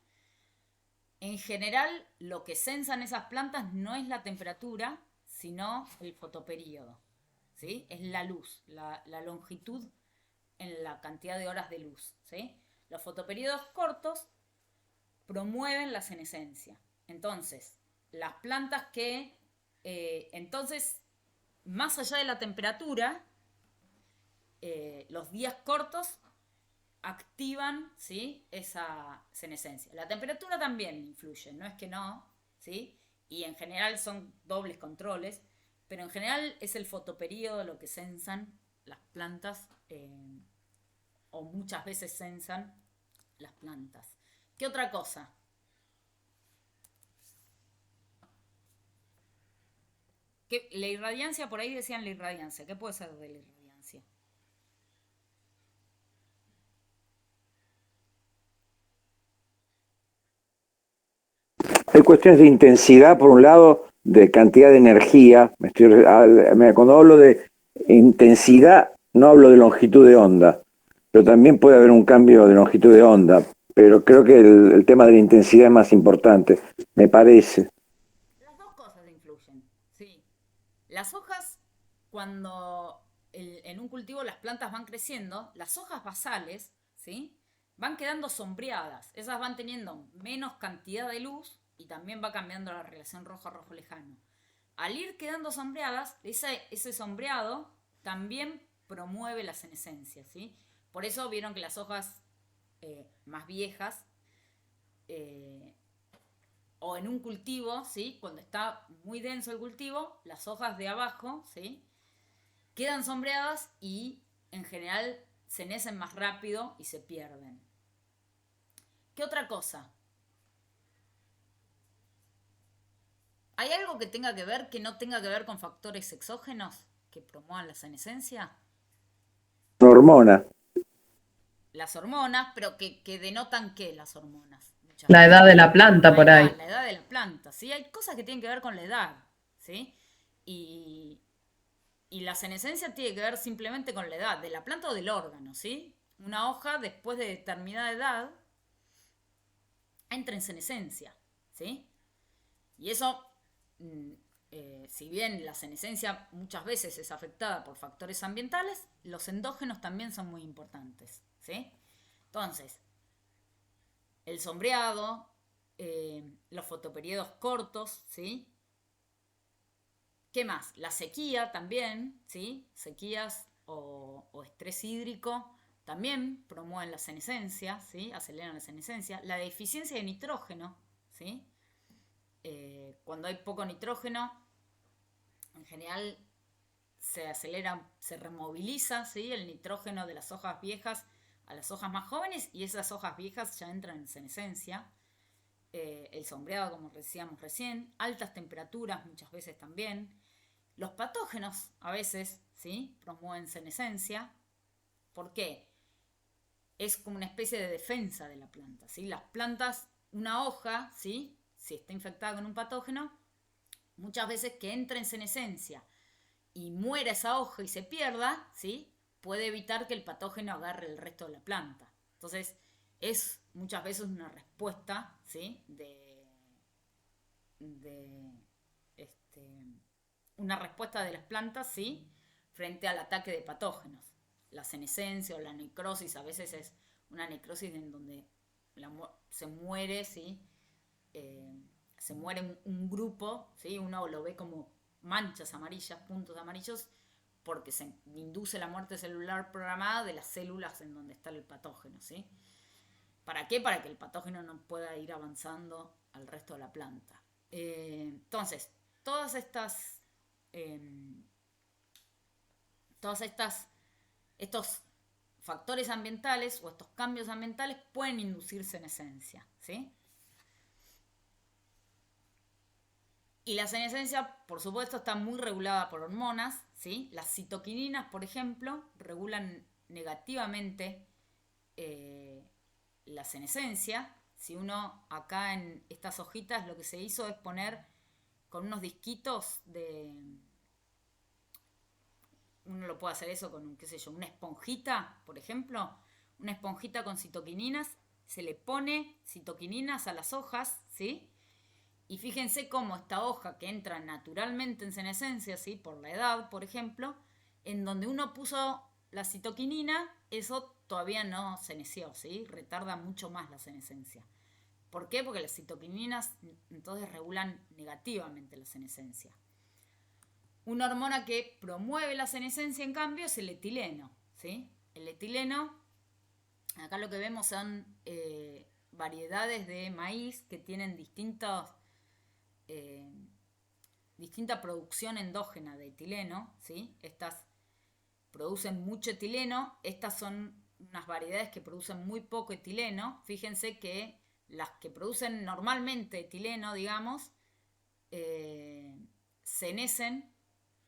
en general lo que sensan esas plantas no es la temperatura, sino el fotoperíodo, ¿sí? Es la luz, la longitud en la cantidad de horas de luz, ¿sí? Los fotoperíodos cortos promueven la senescencia. Entonces, las plantas que, entonces, más allá de la temperatura, los días cortos activan, ¿sí?, esa senescencia. La temperatura también influye, no es que no, ¿sí? Y en general son dobles controles, pero en general es el fotoperíodo lo que sensan las plantas, o muchas veces sensan las plantas. ¿Qué otra cosa? La irradiancia, por ahí decían la irradiancia. ¿Qué puede ser de la irradiancia? Hay cuestiones de intensidad, por un lado, de cantidad de energía. Cuando hablo de intensidad, no hablo de longitud de onda, pero también puede haber un cambio de longitud de onda. Pero creo que el tema de la intensidad es más importante, me parece. Las dos cosas influyen, sí. Las hojas, cuando en un cultivo las plantas van creciendo, las hojas basales, ¿sí?, van quedando sombreadas. Esas van teniendo menos cantidad de luz y también va cambiando la relación rojo-rojo lejano. Al ir quedando sombreadas, ese sombreado también promueve la senescencia, ¿sí? Por eso vieron que las hojas más viejas, o en un cultivo, ¿sí?, cuando está muy denso el cultivo, las hojas de abajo, ¿sí?, quedan sombreadas y en general senecen más rápido y se pierden. ¿Qué otra cosa? ¿Hay algo que tenga que ver, que no tenga que ver con factores exógenos que promuevan la senescencia? Una hormona. las hormonas, pero que denotan ¿qué las hormonas? Muchas La edad veces. de la planta por ahí. La edad de la planta, ¿sí? Hay cosas que tienen que ver con la edad, ¿sí? Y, y la senescencia tiene que ver simplemente con la edad de la planta o del órgano, ¿sí? Una hoja después de determinada edad entra en senescencia, ¿sí? Y eso, si bien la senescencia muchas veces es afectada por factores ambientales, los endógenos también son muy importantes, ¿sí? Entonces, el sombreado, los fotoperiodos cortos, ¿sí? ¿Qué más? La sequía también, ¿sí? Sequías o estrés hídrico también promueven la senescencia, ¿sí? Aceleran la senescencia. La deficiencia de nitrógeno, ¿sí? Cuando hay poco nitrógeno, en general se acelera, se removiliza, ¿sí? El nitrógeno de las hojas viejas a las hojas más jóvenes y esas hojas viejas ya entran en senescencia. El sombreado, como decíamos recién, altas temperaturas muchas veces también. Los patógenos a veces, ¿sí? Promueven senescencia. ¿Por qué? Es como una especie de defensa de la planta, ¿sí? Las plantas, una hoja, ¿sí? Si está infectada con un patógeno, muchas veces que entra en senescencia y muera esa hoja y se pierda, ¿sí? Puede evitar que el patógeno agarre el resto de la planta. Entonces, es muchas veces una respuesta, ¿sí? Una respuesta de las plantas, ¿sí? Frente al ataque de patógenos. La senescencia o la necrosis a veces es una necrosis en donde se muere, ¿sí? Se muere un grupo, ¿sí? Uno lo ve como manchas amarillas, puntos amarillos, porque se induce la muerte celular programada de las células en donde está el patógeno, ¿sí? ¿Para qué? Para que el patógeno no pueda ir avanzando al resto de la planta. Entonces, todas estas estos factores ambientales o estos cambios ambientales pueden inducir senescencia, ¿sí? Y la senescencia, por supuesto, está muy regulada por hormonas, ¿sí? Las citoquininas, por ejemplo, regulan negativamente la senescencia. Si uno acá en estas hojitas lo que se hizo es poner con unos disquitos uno lo puede hacer eso con, qué sé yo, una esponjita, por ejemplo, una esponjita con citoquininas, se le pone citoquininas a las hojas, ¿sí? Y fíjense cómo esta hoja que entra naturalmente en senescencia, ¿sí? Por la edad, por ejemplo, en donde uno puso la citoquinina, eso todavía no seneció, ¿sí? Retarda mucho más la senescencia. ¿Por qué? Porque las citoquininas entonces regulan negativamente la senescencia. Una hormona que promueve la senescencia, en cambio, es el etileno, ¿sí? El etileno, acá lo que vemos son variedades de maíz que tienen distinta producción endógena de etileno, ¿sí? Estas producen mucho etileno, estas son unas variedades que producen muy poco etileno. Fíjense que las que producen normalmente etileno, digamos, senecen,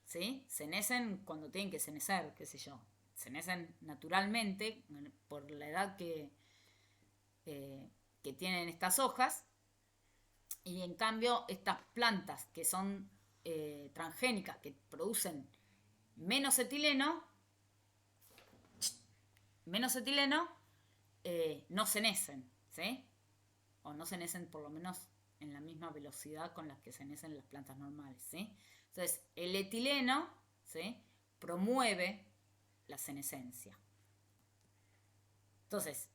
¿sí? Senecen cuando tienen que senecer, qué sé yo. Senecen naturalmente por la edad que tienen estas hojas. Y en cambio, estas plantas que son transgénicas, que producen menos etileno, no senecen, ¿sí? O no senecen por lo menos en la misma velocidad con la que senecen las plantas normales, ¿sí? Entonces, el etileno, ¿sí? Promueve la senescencia. Entonces,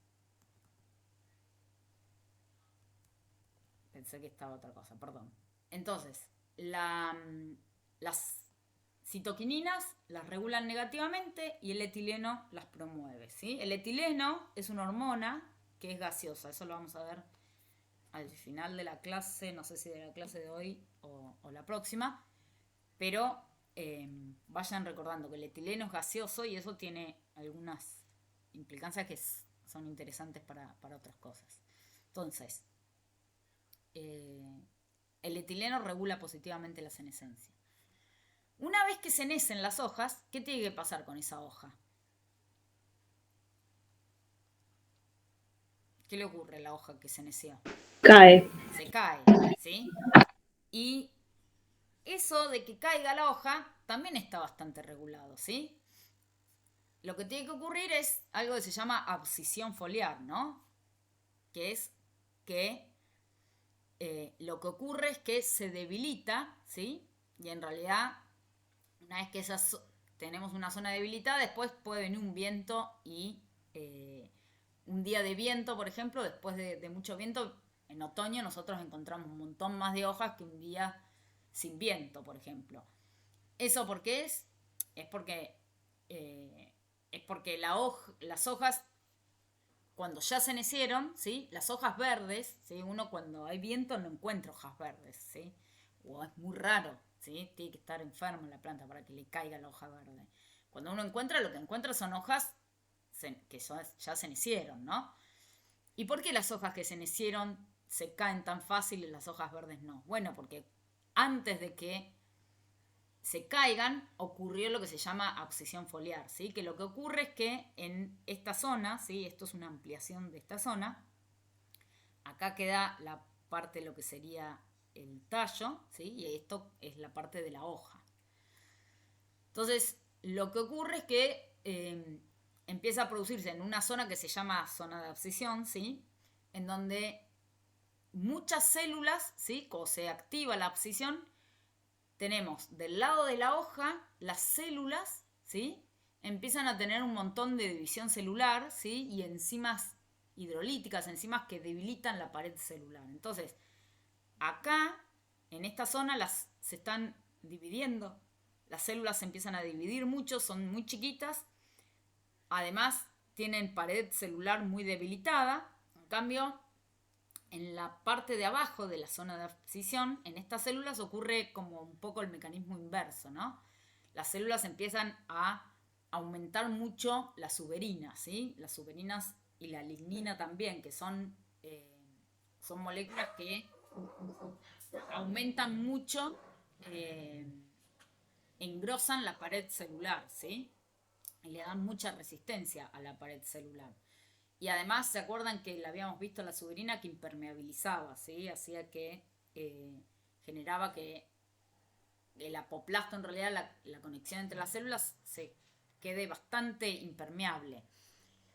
pensé que estaba otra cosa, perdón. Entonces, las citoquininas las regulan negativamente y el etileno las promueve, ¿sí? El etileno es una hormona que es gaseosa, eso lo vamos a ver al final de la clase, no sé si de la clase de hoy o la próxima, pero vayan recordando que el etileno es gaseoso y eso tiene algunas implicancias que son interesantes para otras cosas. Entonces, el etileno regula positivamente la senescencia. Una vez que senecen las hojas, ¿qué tiene que pasar con esa hoja? ¿qué le ocurre a la hoja que seneció? Cae. Se cae, ¿sí? Y eso de que caiga la hoja también está bastante regulado, ¿sí? Lo que tiene que ocurrir es algo que se llama abscisión foliar, ¿no? Que es que lo que ocurre es que se debilita, ¿sí? Y en realidad, una vez que tenemos una zona debilitada, después puede venir un viento y un día de viento, por ejemplo, después de mucho viento, en otoño nosotros encontramos un montón más de hojas que un día sin viento, por ejemplo. ¿Eso por qué es? Es porque las hojas, cuando ya se nacieron, ¿sí? Las hojas verdes, ¿sí? Uno cuando hay viento no encuentra hojas verdes, ¿sí? O es muy raro, ¿sí? Tiene que estar enfermo la planta para que le caiga la hoja verde. Cuando uno encuentra, lo que encuentra son hojas que ya se nacieron, ¿no? ¿Y por qué las hojas que se nacieron se caen tan fácil y las hojas verdes no? Bueno, porque antes de que se caigan, ocurrió lo que se llama abscisión foliar, ¿sí? Que lo que ocurre es que en esta zona, ¿sí? Esto es una ampliación de esta zona, acá queda la parte de lo que sería el tallo, ¿sí? Y esto es la parte de la hoja. Entonces, lo que ocurre es que empieza a producirse en una zona que se llama zona de abscisión, ¿sí? En donde muchas células, ¿sí? Cuando se activa la abscisión, tenemos del lado de la hoja las células, ¿sí? Empiezan a tener un montón de división celular, ¿sí? Y enzimas hidrolíticas, enzimas que debilitan la pared celular. Entonces, acá, en esta zona, se están dividiendo. Las células se empiezan a dividir mucho, son muy chiquitas. Además, tienen pared celular muy debilitada. En cambio, en la parte de abajo de la zona de abscisión, en estas células ocurre como un poco el mecanismo inverso, ¿no? Las células empiezan a aumentar mucho la suberina, ¿sí? Las suberinas y la lignina también, que son moléculas que aumentan mucho, engrosan la pared celular, ¿sí? Y le dan mucha resistencia a la pared celular. Y además, ¿se acuerdan que la habíamos visto la suberina que impermeabilizaba, ¿sí? Hacía que generaba que el apoplasto, en realidad, la conexión entre las células se quede bastante impermeable.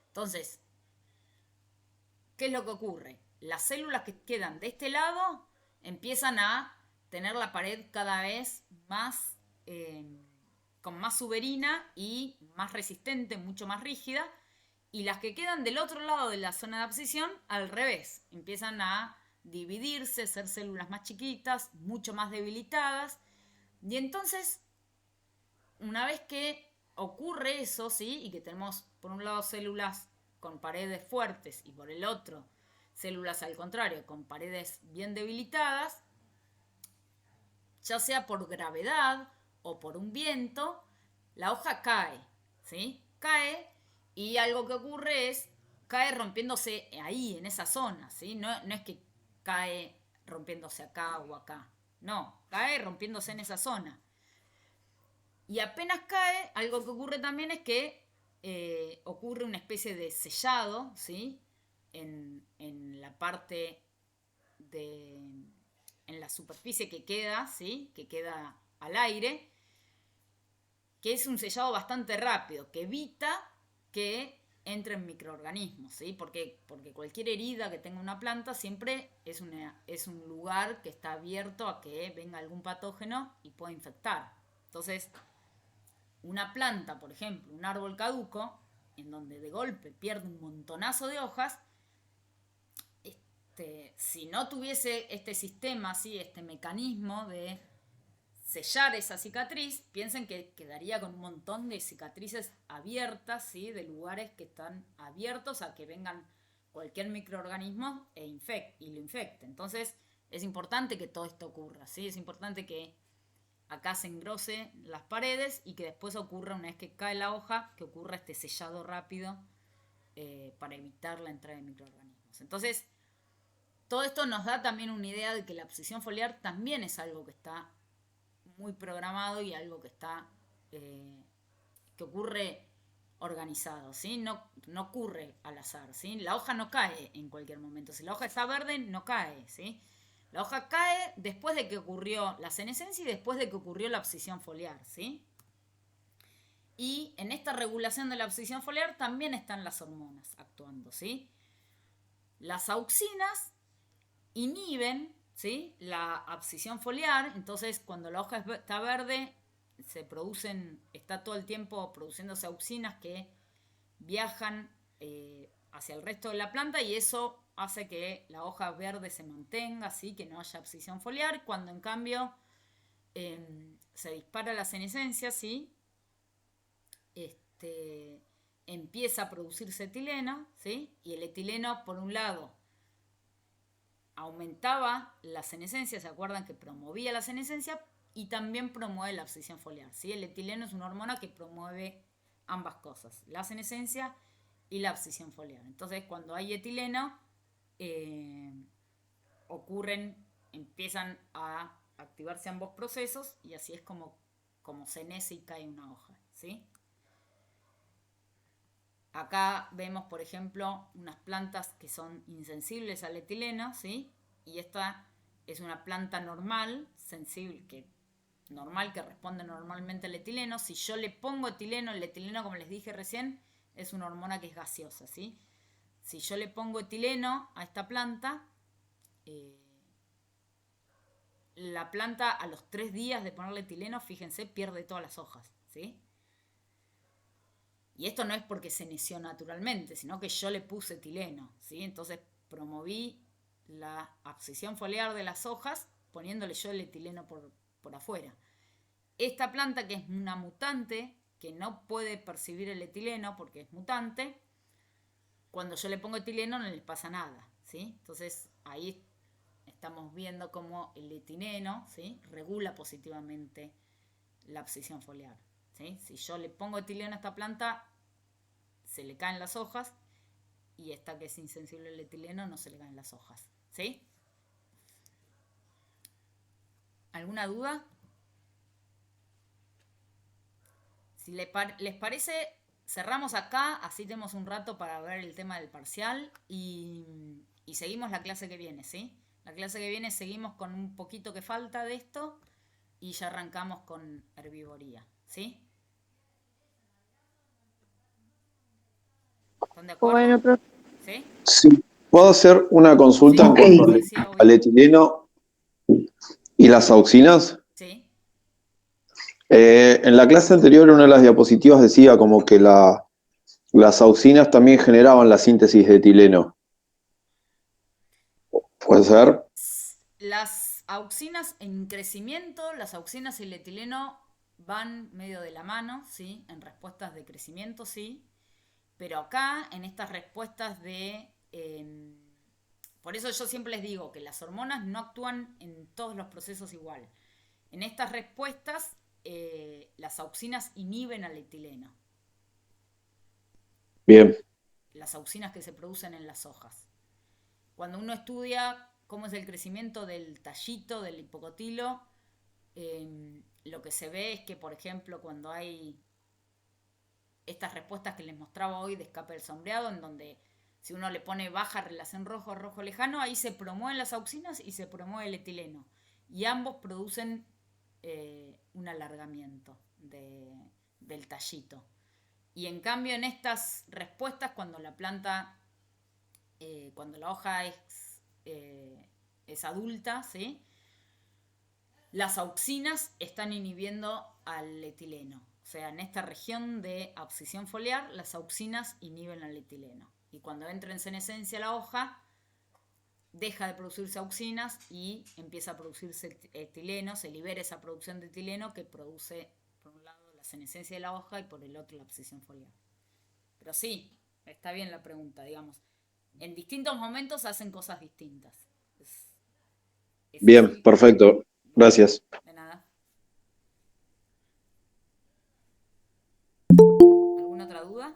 Entonces, ¿qué es lo que ocurre? Las células que quedan de este lado empiezan a tener la pared cada vez más, con más suberina y más resistente, mucho más rígida. Y las que quedan del otro lado de la zona de abscisión, al revés, empiezan a dividirse, ser células más chiquitas, mucho más debilitadas. Y entonces, una vez que ocurre eso, ¿sí? Y que tenemos por un lado células con paredes fuertes y por el otro células al contrario, con paredes bien debilitadas, ya sea por gravedad o por un viento, la hoja cae, ¿sí? Cae. Y algo que ocurre es, cae rompiéndose ahí, en esa zona, ¿sí? No es que cae rompiéndose acá o acá. No, cae rompiéndose en esa zona. Y apenas cae, algo que ocurre también es que ocurre una especie de sellado, ¿sí? En la parte en la superficie que queda, ¿sí? Que queda al aire, que es un sellado bastante rápido, que evita que entren microorganismos, ¿sí? Porque cualquier herida que tenga una planta siempre es un lugar que está abierto a que venga algún patógeno y pueda infectar. Entonces, una planta, por ejemplo, un árbol caduco, en donde de golpe pierde un montonazo de hojas, si no tuviese este sistema, ¿sí? Este mecanismo de sellar esa cicatriz, piensen que quedaría con un montón de cicatrices abiertas, ¿sí? De lugares que están abiertos a que vengan cualquier microorganismo y lo infecte. Entonces es importante que todo esto ocurra, ¿sí? Es importante que acá se engrose las paredes y que después ocurra, una vez que cae la hoja, que ocurra este sellado rápido para evitar la entrada de microorganismos. Entonces, todo esto nos da también una idea de que la abscisión foliar también es algo que está muy programado y algo que está que ocurre organizado, ¿sí? No ocurre al azar, ¿sí? La hoja no cae en cualquier momento. Si la hoja está verde, no cae, ¿sí? La hoja cae después de que ocurrió la senescencia y después de que ocurrió la abscisión foliar, ¿sí? Y en esta regulación de la abscisión foliar también están las hormonas actuando, ¿sí? Las auxinas inhiben, ¿sí?, la abscisión foliar. Entonces, cuando la hoja está verde, está todo el tiempo produciéndose auxinas que viajan hacia el resto de la planta, y eso hace que la hoja verde se mantenga, ¿sí?, que no haya abscisión foliar. Cuando en cambio se dispara la senescencia, ¿sí?, empieza a producirse etileno, ¿sí?, y el etileno, por un lado, aumentaba la senescencia, ¿se acuerdan que promovía la senescencia? Y también promueve la abscisión foliar, ¿sí? El etileno es una hormona que promueve ambas cosas, la senescencia y la abscisión foliar. Entonces, cuando hay etileno, empiezan a activarse ambos procesos, y así es como senece y cae una hoja, ¿sí? Acá vemos, por ejemplo, unas plantas que son insensibles al etileno, ¿sí? Y esta es una planta normal, sensible, que responde normalmente al etileno. Si yo le pongo etileno, el etileno, como les dije recién, es una hormona que es gaseosa, ¿sí? Si yo le pongo etileno a esta planta, la planta a los 3 días de ponerle etileno, fíjense, pierde todas las hojas, ¿sí? Y esto no es porque se neció naturalmente, sino que yo le puse etileno, ¿sí? Entonces promoví la abscisión foliar de las hojas poniéndole yo el etileno por afuera. Esta planta, que es una mutante, que no puede percibir el etileno porque es mutante, cuando yo le pongo etileno no le pasa nada, ¿sí? Entonces ahí estamos viendo cómo el etileno, ¿sí?, regula positivamente la abscisión foliar, ¿sí? Si yo le pongo etileno a esta planta, se le caen las hojas, y esta, que es insensible al etileno, no se le caen las hojas, ¿sí? ¿Alguna duda? Si les parece, cerramos acá, así tenemos un rato para ver el tema del parcial, y seguimos la clase que viene, ¿sí? La clase que viene seguimos con un poquito que falta de esto, y ya arrancamos con herbivoría, ¿sí? ¿Están de acuerdo? Bueno, profe. ¿Sí? Sí, puedo hacer una consulta Sí, en cuanto sí, al obvio. etileno y las auxinas. Sí. En la clase anterior, una de las diapositivas decía como que las auxinas también generaban la síntesis de etileno. ¿Puede ser? Las auxinas en crecimiento, las auxinas y el etileno van medio de la mano, ¿sí? En respuestas de crecimiento, sí. Pero acá, en estas respuestas por eso yo siempre les digo que las hormonas no actúan en todos los procesos igual. En estas respuestas, las auxinas inhiben al etileno. Bien. Las auxinas que se producen en las hojas. Cuando uno estudia cómo es el crecimiento del tallito, del hipocotilo, lo que se ve es que, por ejemplo, cuando hay estas respuestas que les mostraba hoy de escape del sombreado, en donde si uno le pone baja relación rojo lejano, ahí se promueven las auxinas y se promueve el etileno. Y ambos producen un alargamiento del tallito. Y en cambio, en estas respuestas, cuando la planta, cuando la hoja es adulta, ¿sí?, las auxinas están inhibiendo al etileno. O sea, en esta región de abscisión foliar, las auxinas inhiben al etileno. Y cuando entra en senescencia la hoja, deja de producirse auxinas y empieza a producirse etileno, se libera esa producción de etileno que produce, por un lado, la senescencia de la hoja y por el otro, la abscisión foliar. Pero sí, está bien la pregunta, digamos. En distintos momentos hacen cosas distintas. Bien, así. perfecto. Gracias. De nada. ¿Alguna otra duda?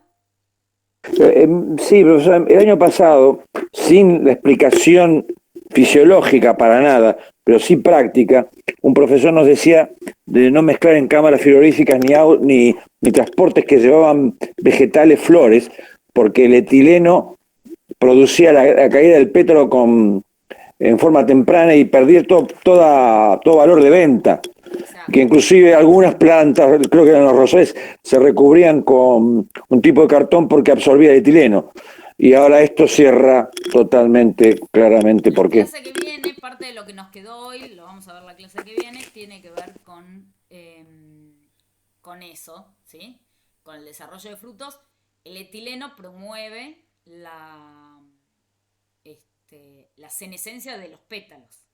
Sí, profesor, el año pasado, sin la explicación fisiológica para nada, pero sí práctica, un profesor nos decía de no mezclar en cámaras frigoríficas ni transportes que llevaban vegetales, flores, porque el etileno producía la caída del pétalo en forma temprana y perdía todo valor de venta. Exacto. Que inclusive algunas plantas, creo que eran los rosales, se recubrían con un tipo de cartón porque absorbía el etileno. Y ahora esto cierra totalmente, claramente, La ¿por qué? clase que viene, parte de lo que nos quedó hoy, lo vamos a ver la clase que viene, tiene que ver con eso, ¿sí? Con el desarrollo de frutos. El etileno promueve la senescencia de los pétalos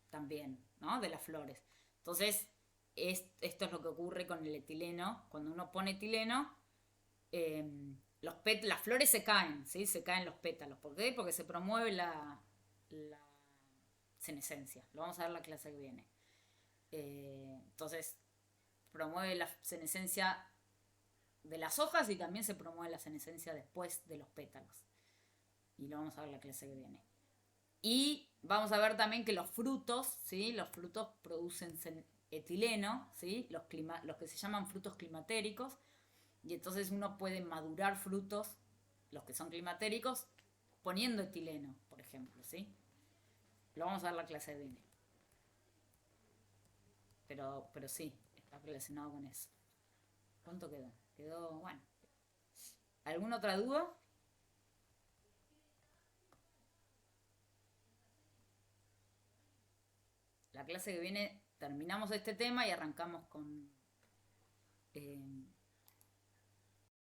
también, ¿no? De las flores. Entonces, esto es lo que ocurre con el etileno. Cuando uno pone etileno, las flores se caen, ¿sí? Se caen los pétalos. ¿Por qué? Porque se promueve la senescencia. Lo vamos a ver la clase que viene. Entonces, promueve la senescencia de las hojas y también se promueve la senescencia después de los pétalos. Y lo vamos a ver la clase que viene. Y vamos a ver también que los frutos, ¿sí? Los frutos producen etileno, ¿sí? Los que se llaman frutos climatéricos. Y entonces uno puede madurar frutos, los que son climatéricos, poniendo etileno, por ejemplo, ¿sí? Lo vamos a ver la clase que viene. Pero sí, está relacionado con eso. ¿Cuánto quedó? Quedó, bueno. ¿Alguna otra duda? La clase que viene terminamos este tema y arrancamos con